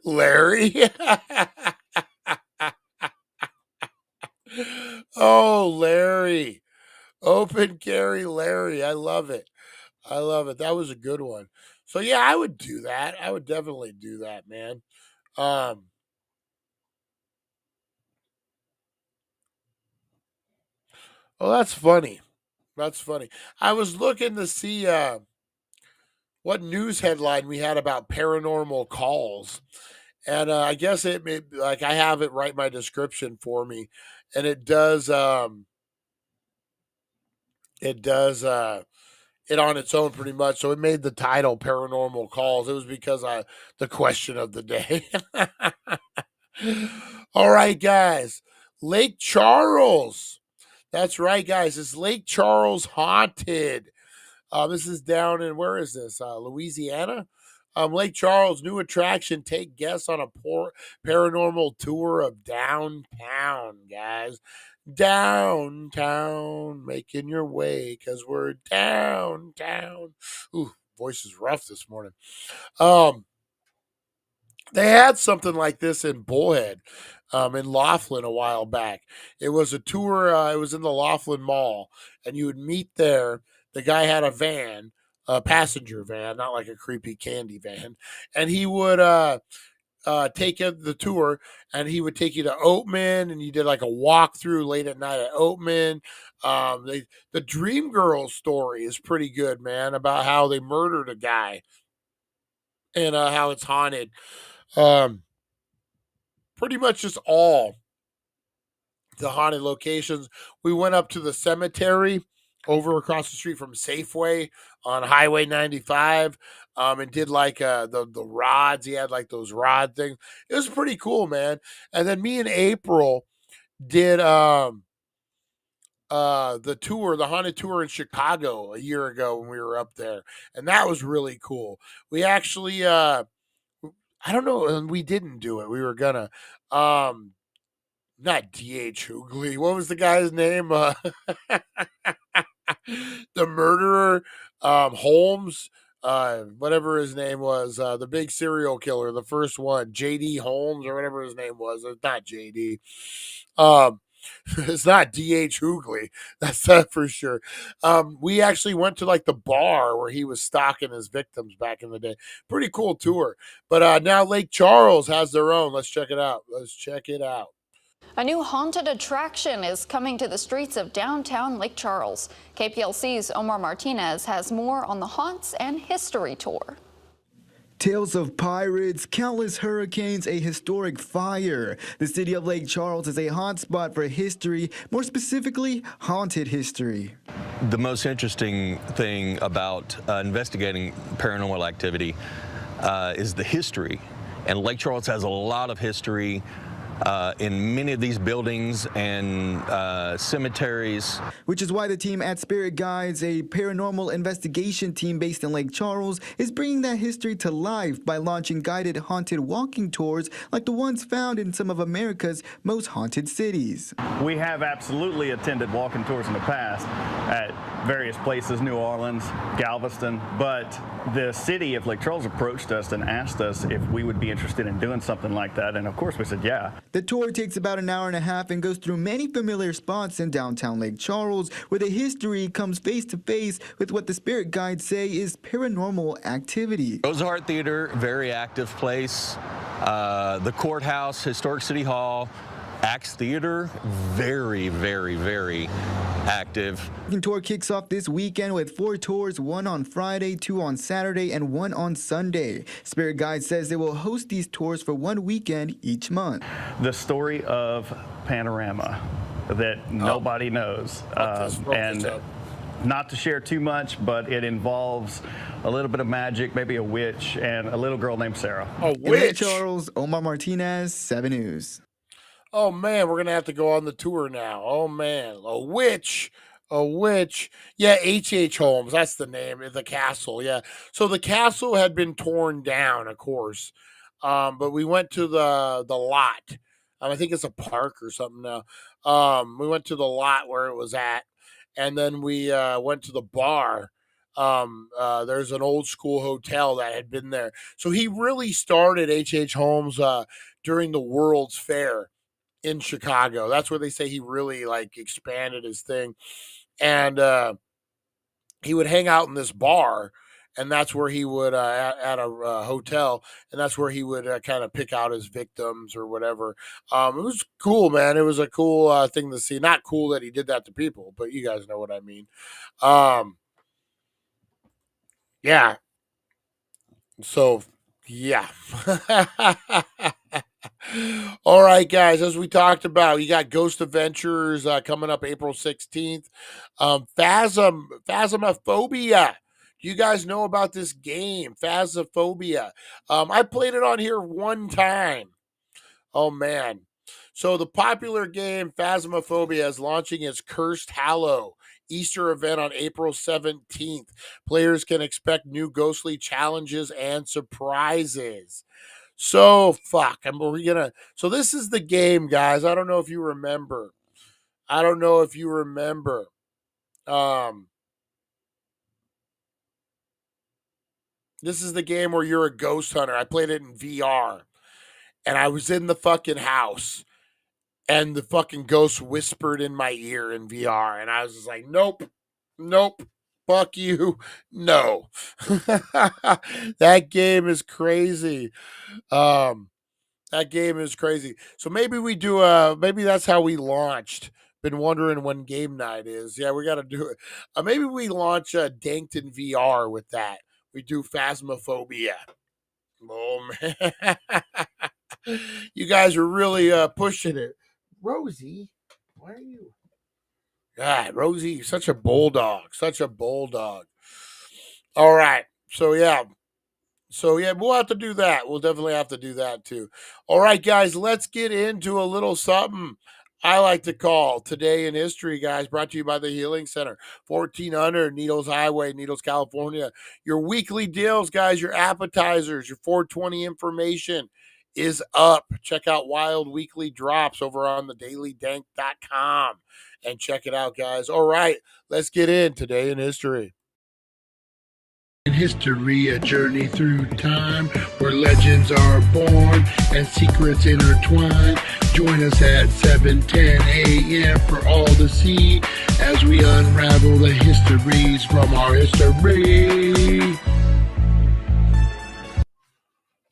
Larry. Oh, Larry. Open carry Larry. I love it. I love it. That was a good one. So yeah, I would do that. I would definitely do that, man. Um oh, that's funny. That's funny. I was looking to see what news headline we had about paranormal calls. And I guess like I have it right in my description for me. And it does it on its own pretty much. So it made the title Paranormal Calls. It was because the question of the day. All right, guys. Lake Charles. That's right, guys. It's Lake Charles haunted. This is down in, where is this? Louisiana. Lake Charles, new attraction. Take guests on a paranormal tour of downtown, guys. Downtown, making your way because we're downtown. Ooh, voice is rough this morning. They had something like this in Bullhead, in Laughlin a while back. It was a tour. It was in the Laughlin Mall, and you would meet there. The guy had a van, a passenger van, not like a creepy candy van, and he would take you the tour, and he would take you to Oatman, and you did like a walkthrough late at night at Oatman. The Dream Girl story is pretty good, man, about how they murdered a guy and how it's haunted. Um, Pretty much just all the haunted locations. We went up to the cemetery over across the street from Safeway on Highway 95, and did like the rods. He had like those rod things. It was pretty cool, man. And then me and April did the haunted tour in Chicago a year ago when we were up there, and that was really cool. We actually I don't know, and we didn't do it. We were gonna um not D.H. Hoogley. What was the guy's name? The murderer, Holmes. whatever his name was, the big serial killer, the first one, J.D. Holmes or whatever his name was. It's not J.D. It's not D.H. Hoogley. That's that for sure. We actually went to like the bar where he was stalking his victims back in the day. Pretty cool tour. But now Lake Charles has their own. Let's check it out. Let's check it out. A new haunted attraction is coming to the streets of downtown Lake Charles. KPLC's Omar Martinez has more on the haunts and history tour. Tales of pirates, countless hurricanes, a historic fire. The city of Lake Charles is a hotspot for history, more specifically, haunted history. The most interesting thing about investigating paranormal activity is the history. And Lake Charles has a lot of history in many of these buildings and cemeteries. Which is why the team at Spirit Guides, a paranormal investigation team based in Lake Charles, is bringing that history to life by launching guided haunted walking tours like the ones found in some of America's most haunted cities. We have absolutely attended walking tours in the past at various places, New Orleans, Galveston, but the city of Lake Charles approached us and asked us if we would be interested in doing something like that, and of course we said yeah. The tour takes about an hour and a half and goes through many familiar spots in downtown Lake Charles, where the history comes face to face with what the Spirit Guides say is paranormal activity. Rosa Hart Theater, very active place. The courthouse, Historic City Hall, Axe Theater, very, very, very active. The tour kicks off this weekend with 4 tours, 1 on Friday, 2 on Saturday, and 1 on Sunday. Spirit Guide says they will host these tours for 1 weekend each month. The story of Panorama that nobody knows. And not to share too much, but it involves a little bit of magic, maybe a witch, and a little girl named Sarah. A In Lake Charles, Omar Martinez, 7 News. Oh, man, we're going to have to go on the tour now. Oh, man. A witch. A witch. Yeah, H.H. Holmes. That's the name of the castle. Yeah. So the castle had been torn down, of course. But we went to the lot. I think it's a park or something now. We went to the lot where it was at. And then we went to the bar. There's an old school hotel that had been there. So he really started H.H. Holmes during the World's Fair in Chicago. That's where they say he really like expanded his thing. And he would hang out in this bar, and that's where he would at a hotel, and that's where he would kind of pick out his victims or whatever. It was cool, man. It was a cool thing to see. Not cool that he did that to people, but you guys know what I mean. Yeah. So, yeah. All right, guys, as we talked about, you got Ghost Adventures coming up April 16th. Phasmophobia. Do you guys know about this game, Phasmophobia? I played it on here one time. Oh, man. So the popular game Phasmophobia is launching its Cursed Hallow Easter event on April 17th. Players can expect new ghostly challenges and surprises. So so this is the game, guys. I don't know if you remember. This is the game where you're a ghost hunter. I played it in VR. And I was in the fucking house. And the fucking ghost whispered in my ear in VR. And I was just like, nope. Fuck you. No. That game is crazy. That game is crazy. So maybe we do maybe that's how we launched. Been wondering when game night is. Yeah, we got to do it. Maybe we launch Dank in VR with that. We do Phasmophobia. Oh, man. You guys are really pushing it. Rosie, why are you? God, Rosie, you're such a bulldog. All right. So, yeah, we'll have to do that. We'll definitely have to do that, too. All right, guys, let's get into a little something I like to call Today in History, guys, brought to you by the Healing Center, 1400 Needles Highway, Needles, California. Your weekly deals, guys, your appetizers, your 420 information is up. Check out Wild Weekly Drops over on thedailydank.com and check it out, guys. All right, let's get in Today in History. History, a journey through time where legends are born and secrets intertwine. Join us at 7:10 a.m. for all to see as we unravel the histories from our history.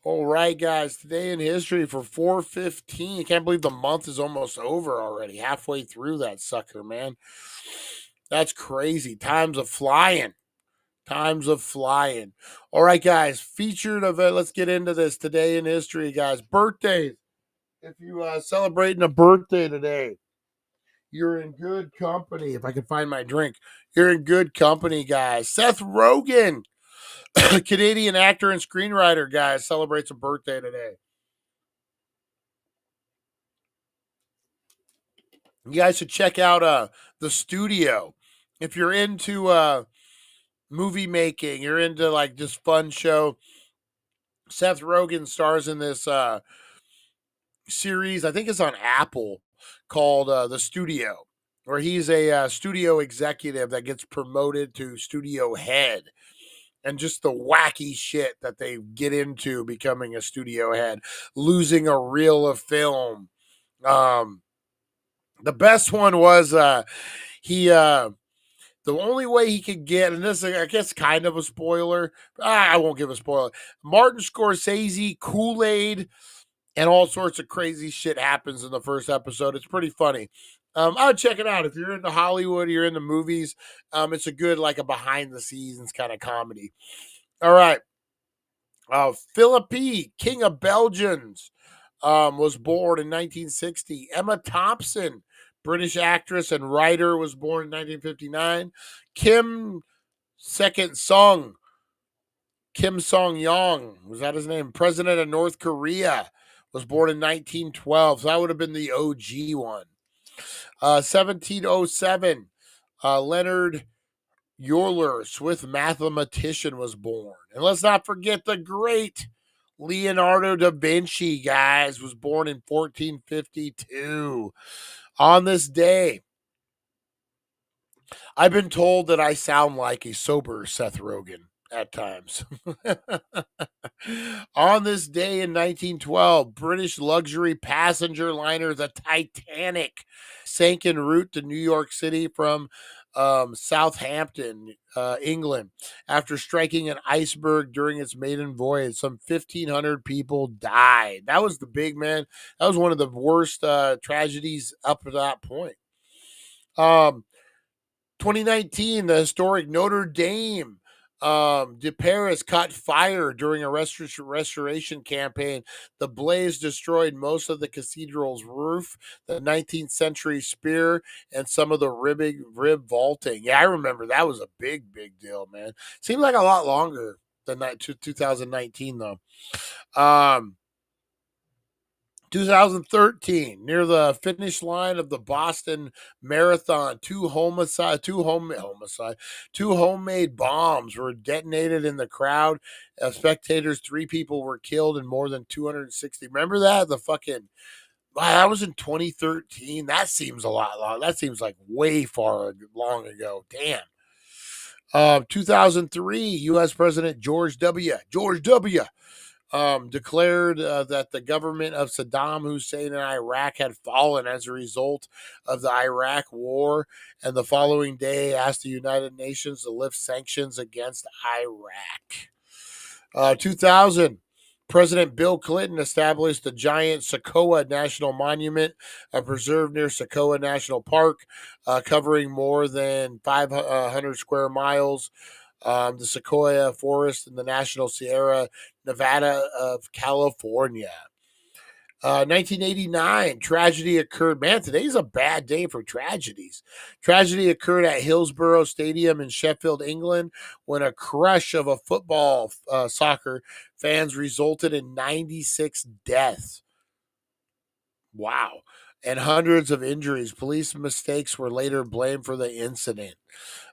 All right, guys, today in history for 4/15. Can't believe the month is almost over already. Halfway through that sucker, man. That's crazy. Times of flying. Times of flying. All right, guys, featured event. Let's get into this today in history, guys. Birthdays. If you celebrating a birthday today, you're in good company. If I can find my drink, you're in good company, guys. Seth Rogen, Canadian actor and screenwriter, guys, celebrates a birthday today. You guys should check out The Studio. If you're into movie making, you're into like just fun show. Seth Rogen stars in this series, I think it's on Apple, called The Studio, where he's a studio executive that gets promoted to studio head, and just the wacky shit that they get into becoming a studio head, losing a reel of film. The best one was he the only way he could get, and this I guess kind of a spoiler, I won't give a spoiler. Martin Scorsese, Kool-Aid, and all sorts of crazy shit happens in the first episode. It's pretty funny. I would check it out if you're into Hollywood, you're into movies. It's a good, like a behind the scenes kind of comedy. All right. Philippe, King of Belgians, was born in 1960. Emma Thompson, British actress and writer, was born in 1959. Kim Song-yong, was that his name? President of North Korea, was born in 1912. So that would have been the OG one. 1707, Leonard Euler, Swiss mathematician, was born. And let's not forget the great Leonardo da Vinci, guys, was born in 1452. On this day, I've been told that I sound like a sober Seth Rogen at times. On this day in 1912, British luxury passenger liner the Titanic sank en route to New York City from Southampton, England, after striking an iceberg during its maiden voyage. Some 1,500 people died. That was the big, man. That was one of the worst tragedies up to that point. 2019, the historic Notre Dame de Paris caught fire during a restoration campaign. The blaze destroyed most of the cathedral's roof, the 19th century spire, and some of the rib vaulting. Yeah, I remember that was a big deal, man. Seemed like a lot longer than 2019, though. 2013, near the finish line of the Boston Marathon, two homemade bombs were detonated in the crowd of spectators. 3 people were killed and more than 260. Remember that? Wow, that was in 2013. That seems a lot long. That seems like way far long ago. Damn. 2003, U.S. President George W. Declared that the government of Saddam Hussein in Iraq had fallen as a result of the Iraq war, and the following day asked the United Nations to lift sanctions against Iraq. 2000, President Bill Clinton established the giant Sequoia National Monument, a preserve near Sequoia National Park, covering more than 500 square miles. The Sequoia Forest in the National Sierra Nevada of California. 1989, tragedy occurred. Man, today's a bad day for tragedies. Tragedy occurred at Hillsborough Stadium in Sheffield, England, when a crush of a football soccer fans resulted in 96 deaths. Wow. And hundreds of injuries. Police mistakes were later blamed for the incident.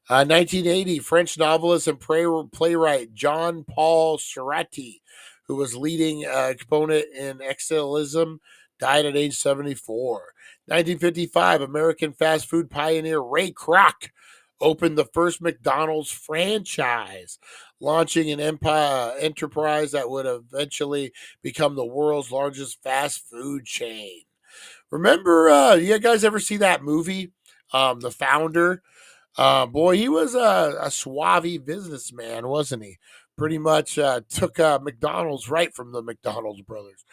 1980, French novelist and playwright Jean-Paul Sartre, who was leading exponent in exilism, died at age 74. 1955, American fast food pioneer Ray Kroc opened the first McDonald's franchise, launching an enterprise that would eventually become the world's largest fast food chain. Remember, you guys ever see that movie, The Founder? Boy, he was a suave businessman, wasn't he? Pretty much took McDonald's right from the McDonald's brothers.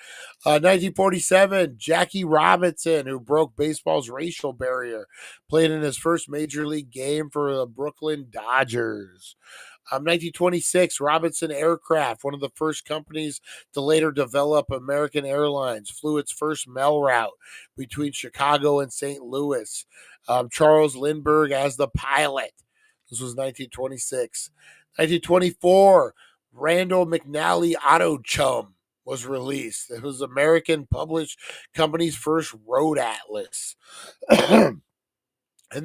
1947, Jackie Robinson, who broke baseball's racial barrier, played in his first major league game for the Brooklyn Dodgers. 1926, Robinson Aircraft, one of the first companies to later develop American Airlines, flew its first mail route between Chicago and St. Louis. Charles Lindbergh as the pilot. This was 1926. 1924, Randall McNally Auto Chum was released. It was American published company's first road atlas. And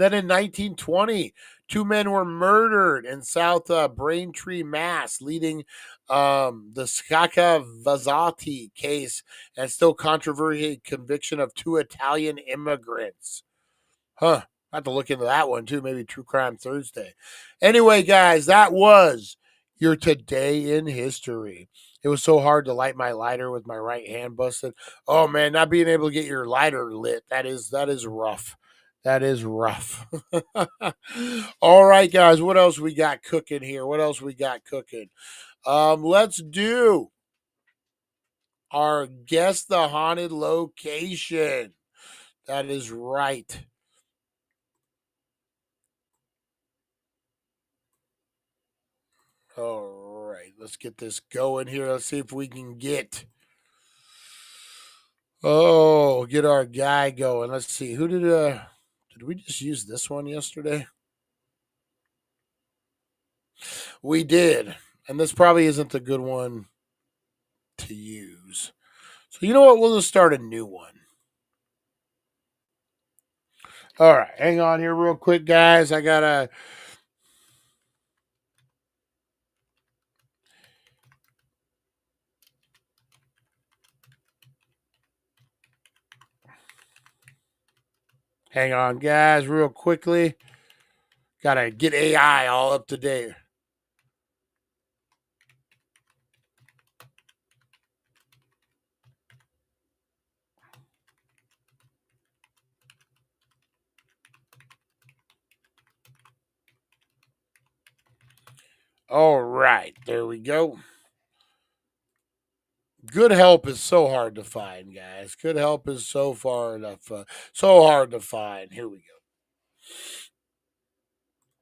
then in 1920, two men were murdered in South Braintree, Mass, leading the Scacca Vazati case and still controversial conviction of two Italian immigrants. Huh. I have to look into that one too. Maybe True Crime Thursday. Anyway, guys, that was your Today in History. It was so hard to light my lighter with my right hand busted. Oh man, not being able to get your lighter lit. That is rough. That is rough. All right, guys. What else we got cooking here? What else we got cooking? Let's do our Guess the Haunted Location. That is right. All right, let's get this going here. Let's see if we can get our guy going. Let's see. Who did we just use this one yesterday? We did. And this probably isn't the good one to use. So you know what? We'll just start a new one. All right, hang on here real quick, guys. I gotta hang on, guys, real quickly. Gotta get AI all up to date. All right, there we go. Good help is so hard to find, guys. Good help is so hard to find. Here we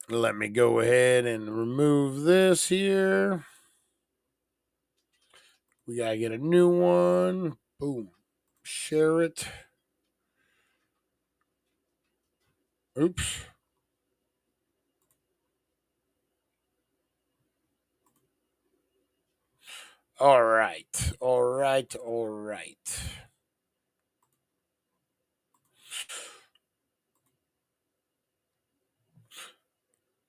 go. Let me go ahead and remove this here. We gotta get a new one. Boom. Share it. Oops. All right.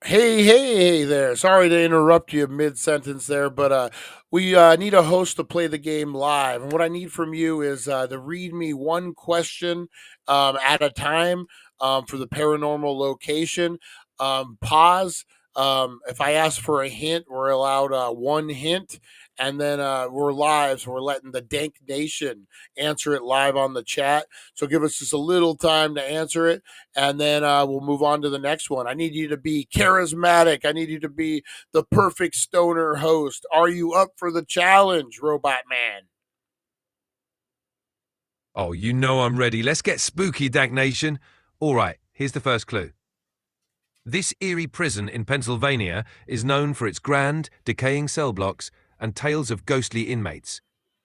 Hey there. Sorry to interrupt you mid-sentence there, but we need a host to play the game live. And what I need from you is to read me one question at a time for the paranormal location. Pause. If I ask for a hint, we're allowed one hint. And then we're live, so we're letting the Dank Nation answer it live on the chat. So give us just a little time to answer it, and then we'll move on to the next one. I need you to be charismatic. I need you to be the perfect stoner host. Are you up for the challenge, Robot Man? Oh, you know I'm ready. Let's get spooky, Dank Nation. All right, here's the first clue. This eerie prison in Pennsylvania is known for its grand, decaying cell blocks and tales of ghostly inmates.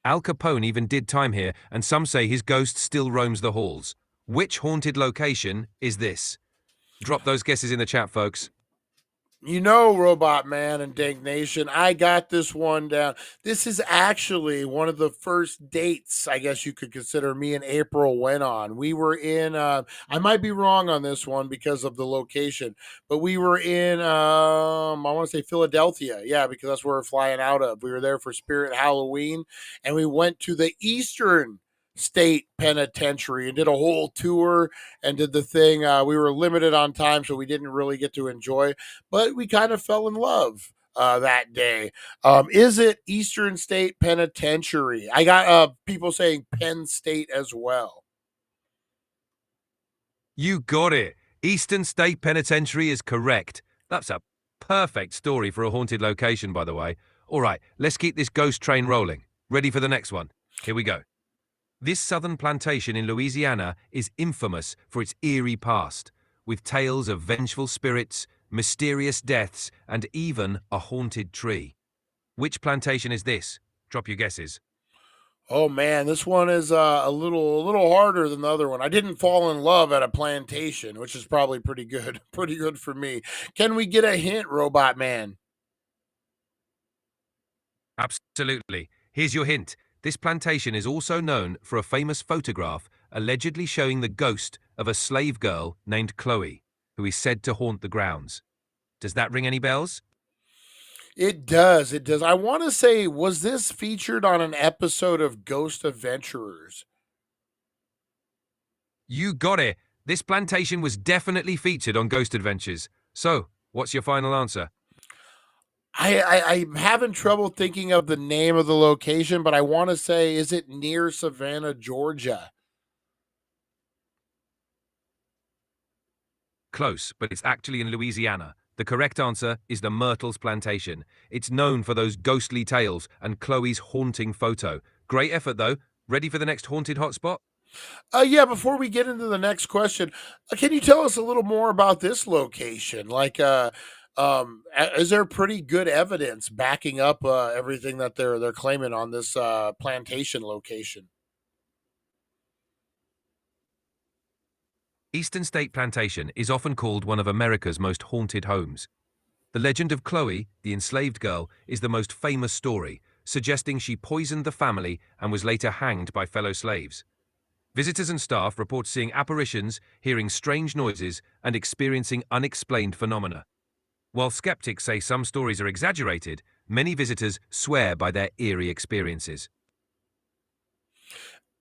Al Capone even did time here, and some say his ghost still roams the halls. Which haunted location is this? Drop those guesses in the chat, folks. You know, Robot Man and Dank Nation, I got this one down. This is actually one of the first dates, I guess you could consider, me and April went on. We were in, I might be wrong on this one because of the location, but we were in, I want to say Philadelphia. Yeah, because that's where we're flying out of. We were there for Spirit Halloween, and we went to the Eastern State Penitentiary and did a whole tour and did the thing. We were limited on time, so we didn't really get to enjoy, but we kind of fell in love that day. Is it Eastern State Penitentiary? I got people saying Penn State as well. You got it. Eastern State Penitentiary is correct. That's a perfect story for a haunted location, by the way. All right, let's keep this ghost train rolling. Ready for the next one? Here we go. This southern plantation in Louisiana is infamous for its eerie past, with tales of vengeful spirits, mysterious deaths, and even a haunted tree. Which plantation is this? Drop your guesses. Oh man, this one is a little harder than the other one. I didn't fall in love at a plantation, which is probably pretty good. Pretty good for me. Can we get a hint, Robot Man? Absolutely. Here's your hint. This plantation is also known for a famous photograph allegedly showing the ghost of a slave girl named Chloe, who is said to haunt the grounds. Does that ring any bells? It does. It does. I want to say, was this featured on an episode of Ghost Adventurers? You got it. This plantation was definitely featured on Ghost Adventures. So, what's your final answer? I'm having trouble thinking of the name of the location, but I want to say, is it near Savannah, Georgia? Close, but it's actually in Louisiana. The correct answer is the Myrtles Plantation. It's known for those ghostly tales and Chloe's haunting photo. Great effort, though. Ready for the next haunted hotspot? Yeah, before we get into the next question, can you tell us a little more about this location? Is there pretty good evidence backing up everything that they're claiming on this plantation location? Eastern State Plantation is often called one of America's most haunted homes. The legend of Chloe, the enslaved girl, is the most famous story, suggesting she poisoned the family and was later hanged by fellow slaves. Visitors and staff report seeing apparitions, hearing strange noises, and experiencing unexplained phenomena. While skeptics say some stories are exaggerated, many visitors swear by their eerie experiences.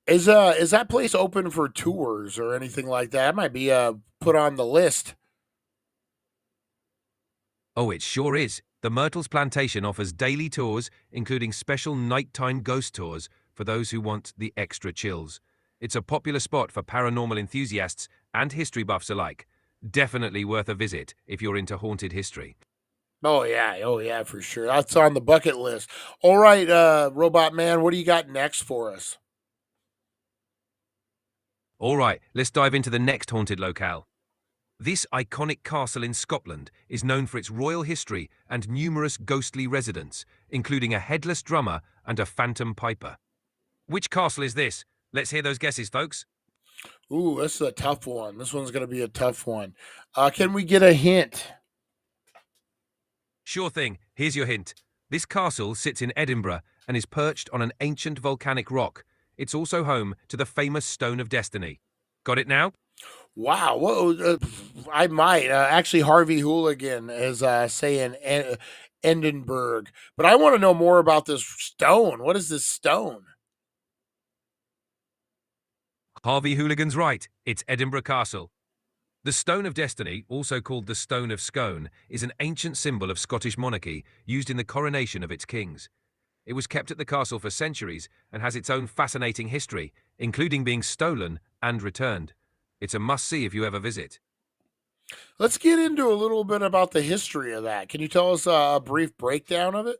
Is that place open for tours or anything like that? It might be put on the list. Oh, it sure is. The Myrtles Plantation offers daily tours, including special nighttime ghost tours for those who want the extra chills. It's a popular spot for paranormal enthusiasts and history buffs alike. Definitely worth a visit if you're into haunted history. Oh yeah, for sure. That's on the bucket list. All right, Robot Man, what do you got next for us? All right, let's dive into the next haunted locale. This iconic castle in Scotland is known for its royal history and numerous ghostly residents, including a headless drummer and a phantom piper. Which castle is this? Let's hear those guesses, folks. Ooh, this is a tough one. This one's going to be a tough one. Can we get a hint? Sure thing. Here's your hint. This castle sits in Edinburgh and is perched on an ancient volcanic rock. It's also home to the famous Stone of Destiny. Got it now? Wow. Whoa, I might. Actually, Harvey Hooligan is saying Edinburgh. But I want to know more about this stone. What is this stone? Harvey Hooligan's right. It's Edinburgh Castle. The Stone of Destiny, also called the Stone of Scone, is an ancient symbol of Scottish monarchy used in the coronation of its kings. It was kept at the castle for centuries and has its own fascinating history, including being stolen and returned. It's a must-see if you ever visit. Let's get into a little bit about the history of that. Can you tell us a brief breakdown of it?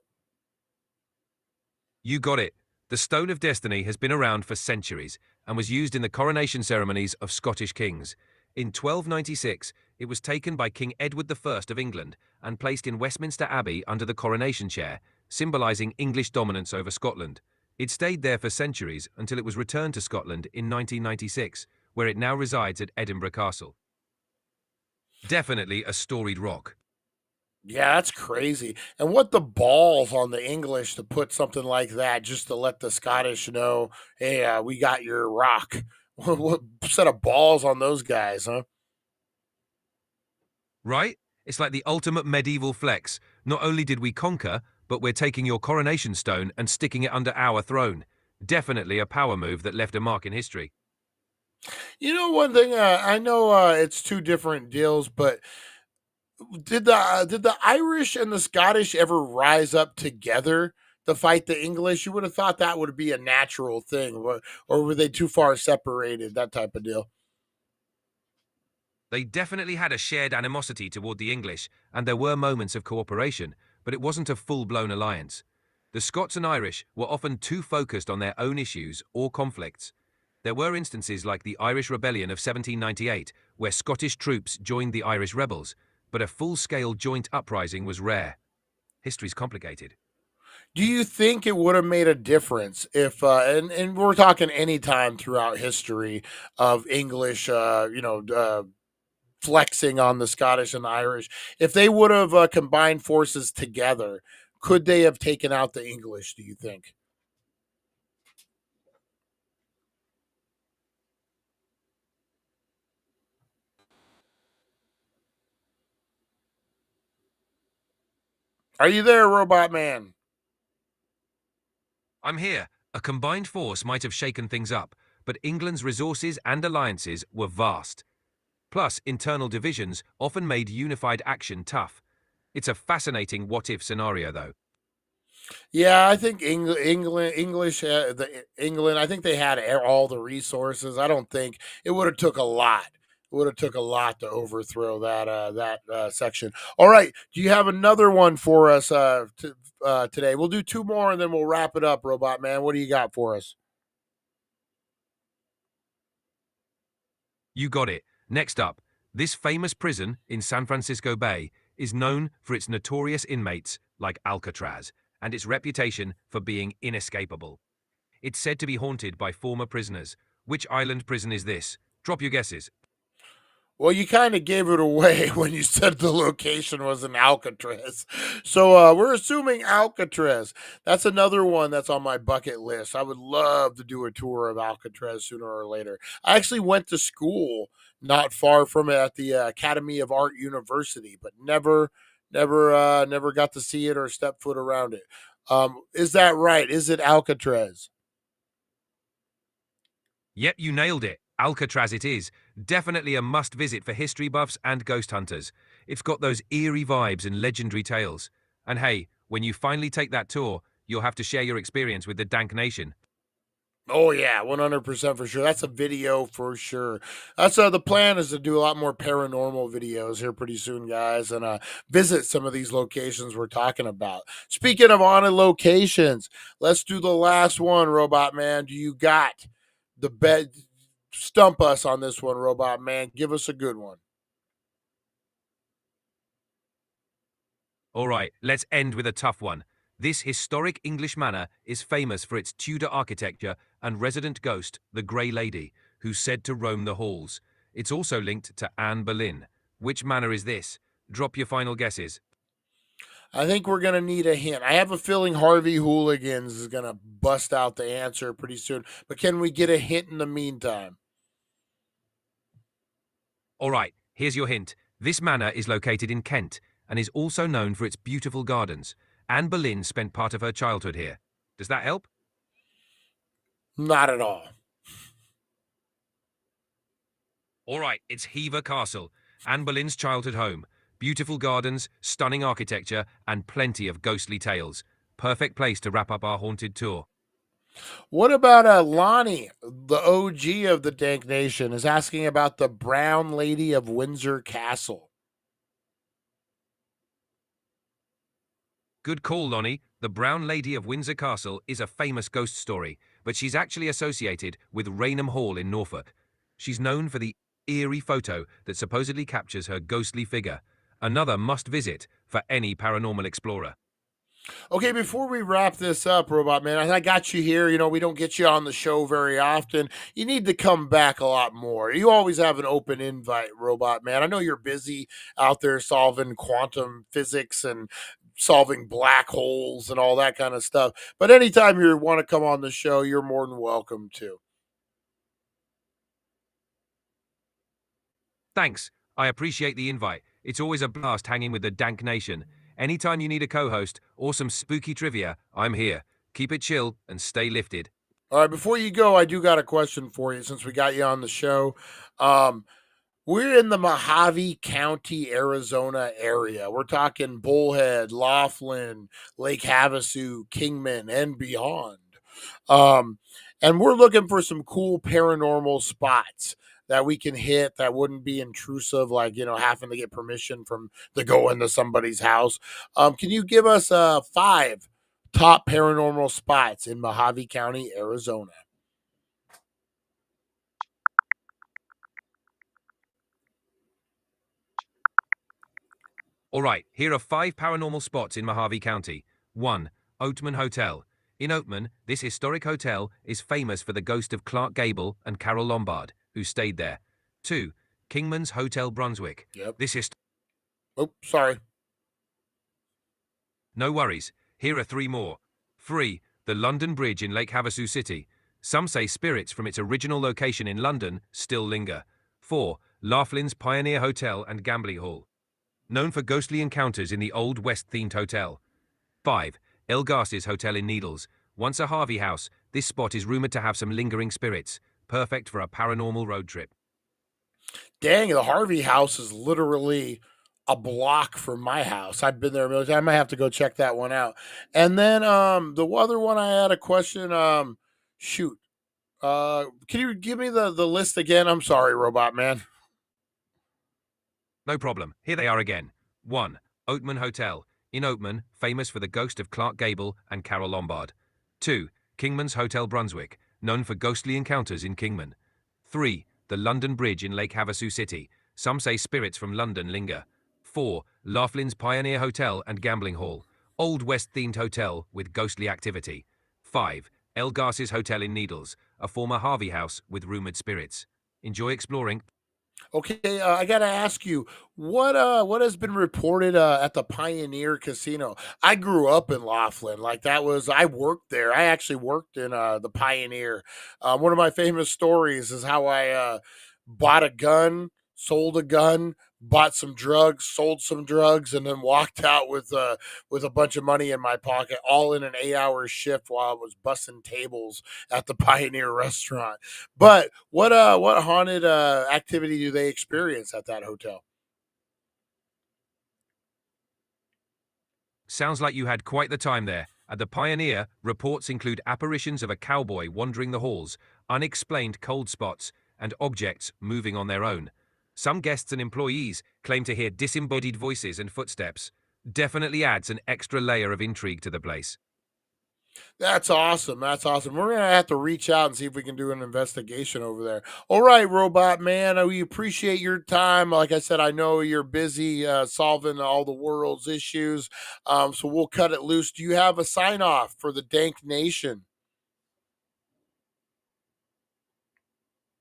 You got it. The Stone of Destiny has been around for centuries and was used in the coronation ceremonies of Scottish kings. In 1296, it was taken by King Edward I of England and placed in Westminster Abbey under the coronation chair, symbolising English dominance over Scotland. It stayed there for centuries until it was returned to Scotland in 1996, where it now resides at Edinburgh Castle. Definitely a storied rock. Yeah, that's crazy. And what the balls on the English to put something like that just to let the Scottish know, hey, we got your rock. What set of balls on those guys, huh? Right? It's like the ultimate medieval flex. Not only did we conquer, but we're taking your coronation stone and sticking it under our throne. Definitely a power move that left a mark in history. You know, one thing I know it's two different deals, but did the Irish and the Scottish ever rise up together to fight the English? You would have thought that would be a natural thing, or were they too far separated? That type of deal. They definitely had a shared animosity toward the English, and there were moments of cooperation, but it wasn't a full-blown alliance. The Scots and Irish were often too focused on their own issues or conflicts. There were instances like the Irish Rebellion of 1798, where Scottish troops joined the Irish rebels, but a full-scale joint uprising was rare. History's complicated. Do you think it would have made a difference if, and we're talking any time throughout history of English, flexing on the Scottish and the Irish, if they would have combined forces together, could they have taken out the English, do you think? Are you there, Robot Man? I'm here. A combined force might have shaken things up, but England's resources and alliances were vast. Plus, internal divisions often made unified action tough. It's a fascinating what-if scenario, though. Yeah, I think England. I think they had all the resources. I don't think it would have took a lot. It would have took a lot to overthrow that section. All right, do you have another one for us today? We'll do two more and then we'll wrap it up. Robot Man, what do you got for us? You got it. Next up, this famous prison in San Francisco Bay is known for its notorious inmates like Alcatraz and its reputation for being inescapable. It's said to be haunted by former prisoners. Which island prison is this? Drop your guesses. Well, you kind of gave it away when you said the location was in Alcatraz. So we're assuming Alcatraz. That's another one that's on my bucket list. I would love to do a tour of Alcatraz sooner or later. I actually went to school not far from it at the Academy of Art University, but never got to see it or step foot around it. Is that right? Is it Alcatraz? Yep, you nailed it. Alcatraz it is. Definitely a must-visit for history buffs and ghost hunters. It's got those eerie vibes and legendary tales. And hey, when you finally take that tour, you'll have to share your experience with the Dank Nation. Oh yeah, 100% for sure. That's a video for sure. That's the plan is to do a lot more paranormal videos here pretty soon, guys, and visit some of these locations we're talking about. Speaking of haunted locations, let's do the last one, Robot Man. Do you got the bed? Stump us on this one, Robot Man. Give us a good one. All right, let's end with a tough one. This historic English manor is famous for its Tudor architecture and resident ghost, the Grey Lady, who's said to roam the halls. It's also linked to Anne Boleyn. Which manor is this? Drop your final guesses. I think we're going to need a hint. I have a feeling Harvey Hooligans is going to bust out the answer pretty soon. But can we get a hint in the meantime? All right, here's your hint. This manor is located in Kent and is also known for its beautiful gardens. Anne Boleyn spent part of her childhood here. Does that help? Not at all. All right, it's Hever Castle, Anne Boleyn's childhood home. Beautiful gardens, stunning architecture, and plenty of ghostly tales. Perfect place to wrap up our haunted tour. What about Lonnie, the OG of the Dank Nation, is asking about the Brown Lady of Windsor Castle? Good call, Lonnie. The Brown Lady of Windsor Castle is a famous ghost story, but she's actually associated with Raynham Hall in Norfolk. She's known for the eerie photo that supposedly captures her ghostly figure. Another must-visit for any paranormal explorer. Okay, before we wrap this up, Robot Man, I got you here. You know, we don't get you on the show very often. You need to come back a lot more. You always have an open invite, Robot Man. I know you're busy out there solving quantum physics and solving black holes and all that kind of stuff. But anytime you want to come on the show, you're more than welcome to. Thanks. I appreciate the invite. It's always a blast hanging with the Dank Nation. Anytime you need a co-host or some spooky trivia, I'm here. Keep it chill and stay lifted. All right, before you go, I do got a question for you since we got you on the show. We're in the Mojave County, Arizona area. We're talking Bullhead, Laughlin, Lake Havasu, Kingman, and beyond. Um, and we're looking for some cool paranormal spots that we can hit that wouldn't be intrusive, like, having to get permission to go into somebody's house. Can you give us 5 top paranormal spots in Mojave County, Arizona? All right, here are 5 paranormal spots in Mojave County. 1. Oatman Hotel. In Oatman, this historic hotel is famous for the ghost of Clark Gable and Carol Lombard, who stayed there. 2. Kingman's Hotel Brunswick. Yep. This is... Oh, sorry. No worries. Here are 3 more. 3. The London Bridge in Lake Havasu City. Some say spirits from its original location in London still linger. 4. Laughlin's Pioneer Hotel and Gambling Hall, known for ghostly encounters in the Old West-themed hotel. 5. Elgas's Hotel in Needles. Once a Harvey house, this spot is rumored to have some lingering spirits, perfect for a paranormal road trip. Dang, the Harvey house is literally a block from my house. I've been there a million times. I might have to go check that one out. And then the other one, I had a question. Shoot. Can you give me the list again? I'm sorry, Robot Man. No problem. Here they are again. 1. Oatman Hotel. In Oatman, famous for the ghost of Clark Gable and Carol Lombard. 2. Kingman's Hotel Brunswick, known for ghostly encounters in Kingman. 3. The London Bridge in Lake Havasu City. Some say spirits from London linger. 4. Laughlin's Pioneer Hotel and Gambling Hall, Old West-themed hotel with ghostly activity. 5. Elgas's Hotel in Needles, a former Harvey house with rumored spirits. Enjoy exploring. Okay, I gotta ask you, what has been reported at the Pioneer Casino? I grew up in Laughlin, I worked there. I actually worked in the Pioneer. One of my famous stories is how I bought a gun, sold a gun, bought some drugs, sold some drugs, and then walked out with a bunch of money in my pocket, all in an 8-hour shift while I was bussing tables at the Pioneer restaurant. But what haunted activity do they experience at that hotel? Sounds like you had quite the time there. At the Pioneer, reports include apparitions of a cowboy wandering the halls, unexplained cold spots, and objects moving on their own. Some guests and employees claim to hear disembodied voices and footsteps. Definitely adds an extra layer of intrigue to the place. That's awesome. That's awesome. We're going to have to reach out and see if we can do an investigation over there. All right, Robot Man, we appreciate your time. Like I said, I know you're busy solving all the world's issues, so we'll cut it loose. Do you have a sign-off for the Dank Nation?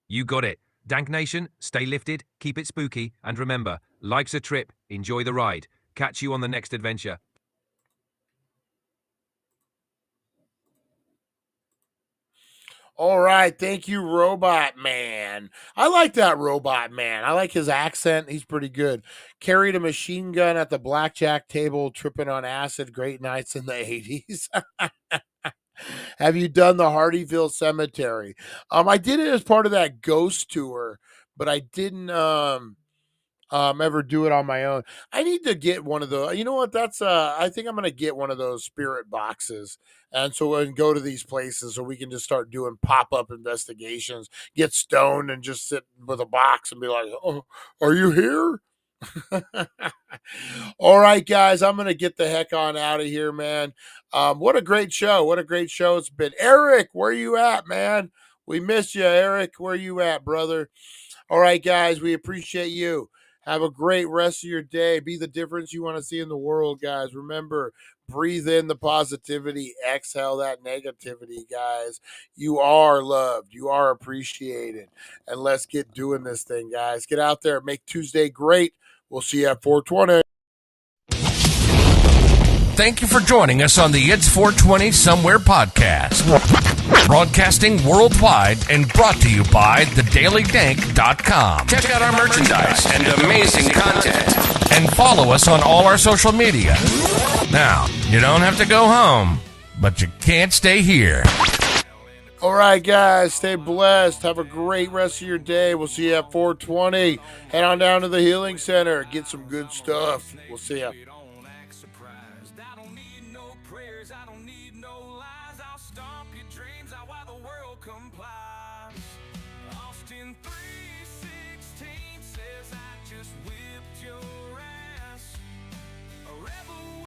You got it. Dank Nation, stay lifted, keep it spooky, and remember, life's a trip, enjoy the ride. Catch you on the next adventure. All right, thank you, Robot Man. I like that Robot Man. I like his accent. He's pretty good. Carried a machine gun at the blackjack table, tripping on acid. Great nights in the 80s. Have you done the Hardyville Cemetery? I did it as part of that ghost tour, but I didn't ever do it on my own. I need to get one of those. You know what? I think I'm gonna get one of those spirit boxes, and so we can go to these places so we can just start doing pop-up investigations, get stoned, and just sit with a box and be like, "Oh, are you here?" All right, guys, I'm gonna get the heck on out of here, man. What a great show. What a great show it's been. Eric, where you at, man? We miss you, Eric. Where you at, brother? All right, guys, we appreciate you. Have a great rest of your day. Be the difference you want to see in the world, guys. Remember, breathe in the positivity, exhale that negativity, guys. You are loved. You are appreciated. And let's get doing this thing, guys. Get out there. Make Tuesday great. We'll see you at 420. Thank you for joining us on the It's 420 Somewhere podcast. Broadcasting worldwide and brought to you by thedailydank.com. Check out our merchandise and amazing content. And follow us on all our social media. Now, you don't have to go home, but you can't stay here. All right, guys, stay blessed. Have a great rest of your day. We'll see you at 420. Head on down to the Healing Center. Get some good stuff. We'll see you. Don't act surprised. I don't need no prayers. I don't need no lies. I'll stomp your dreams out while the world complies.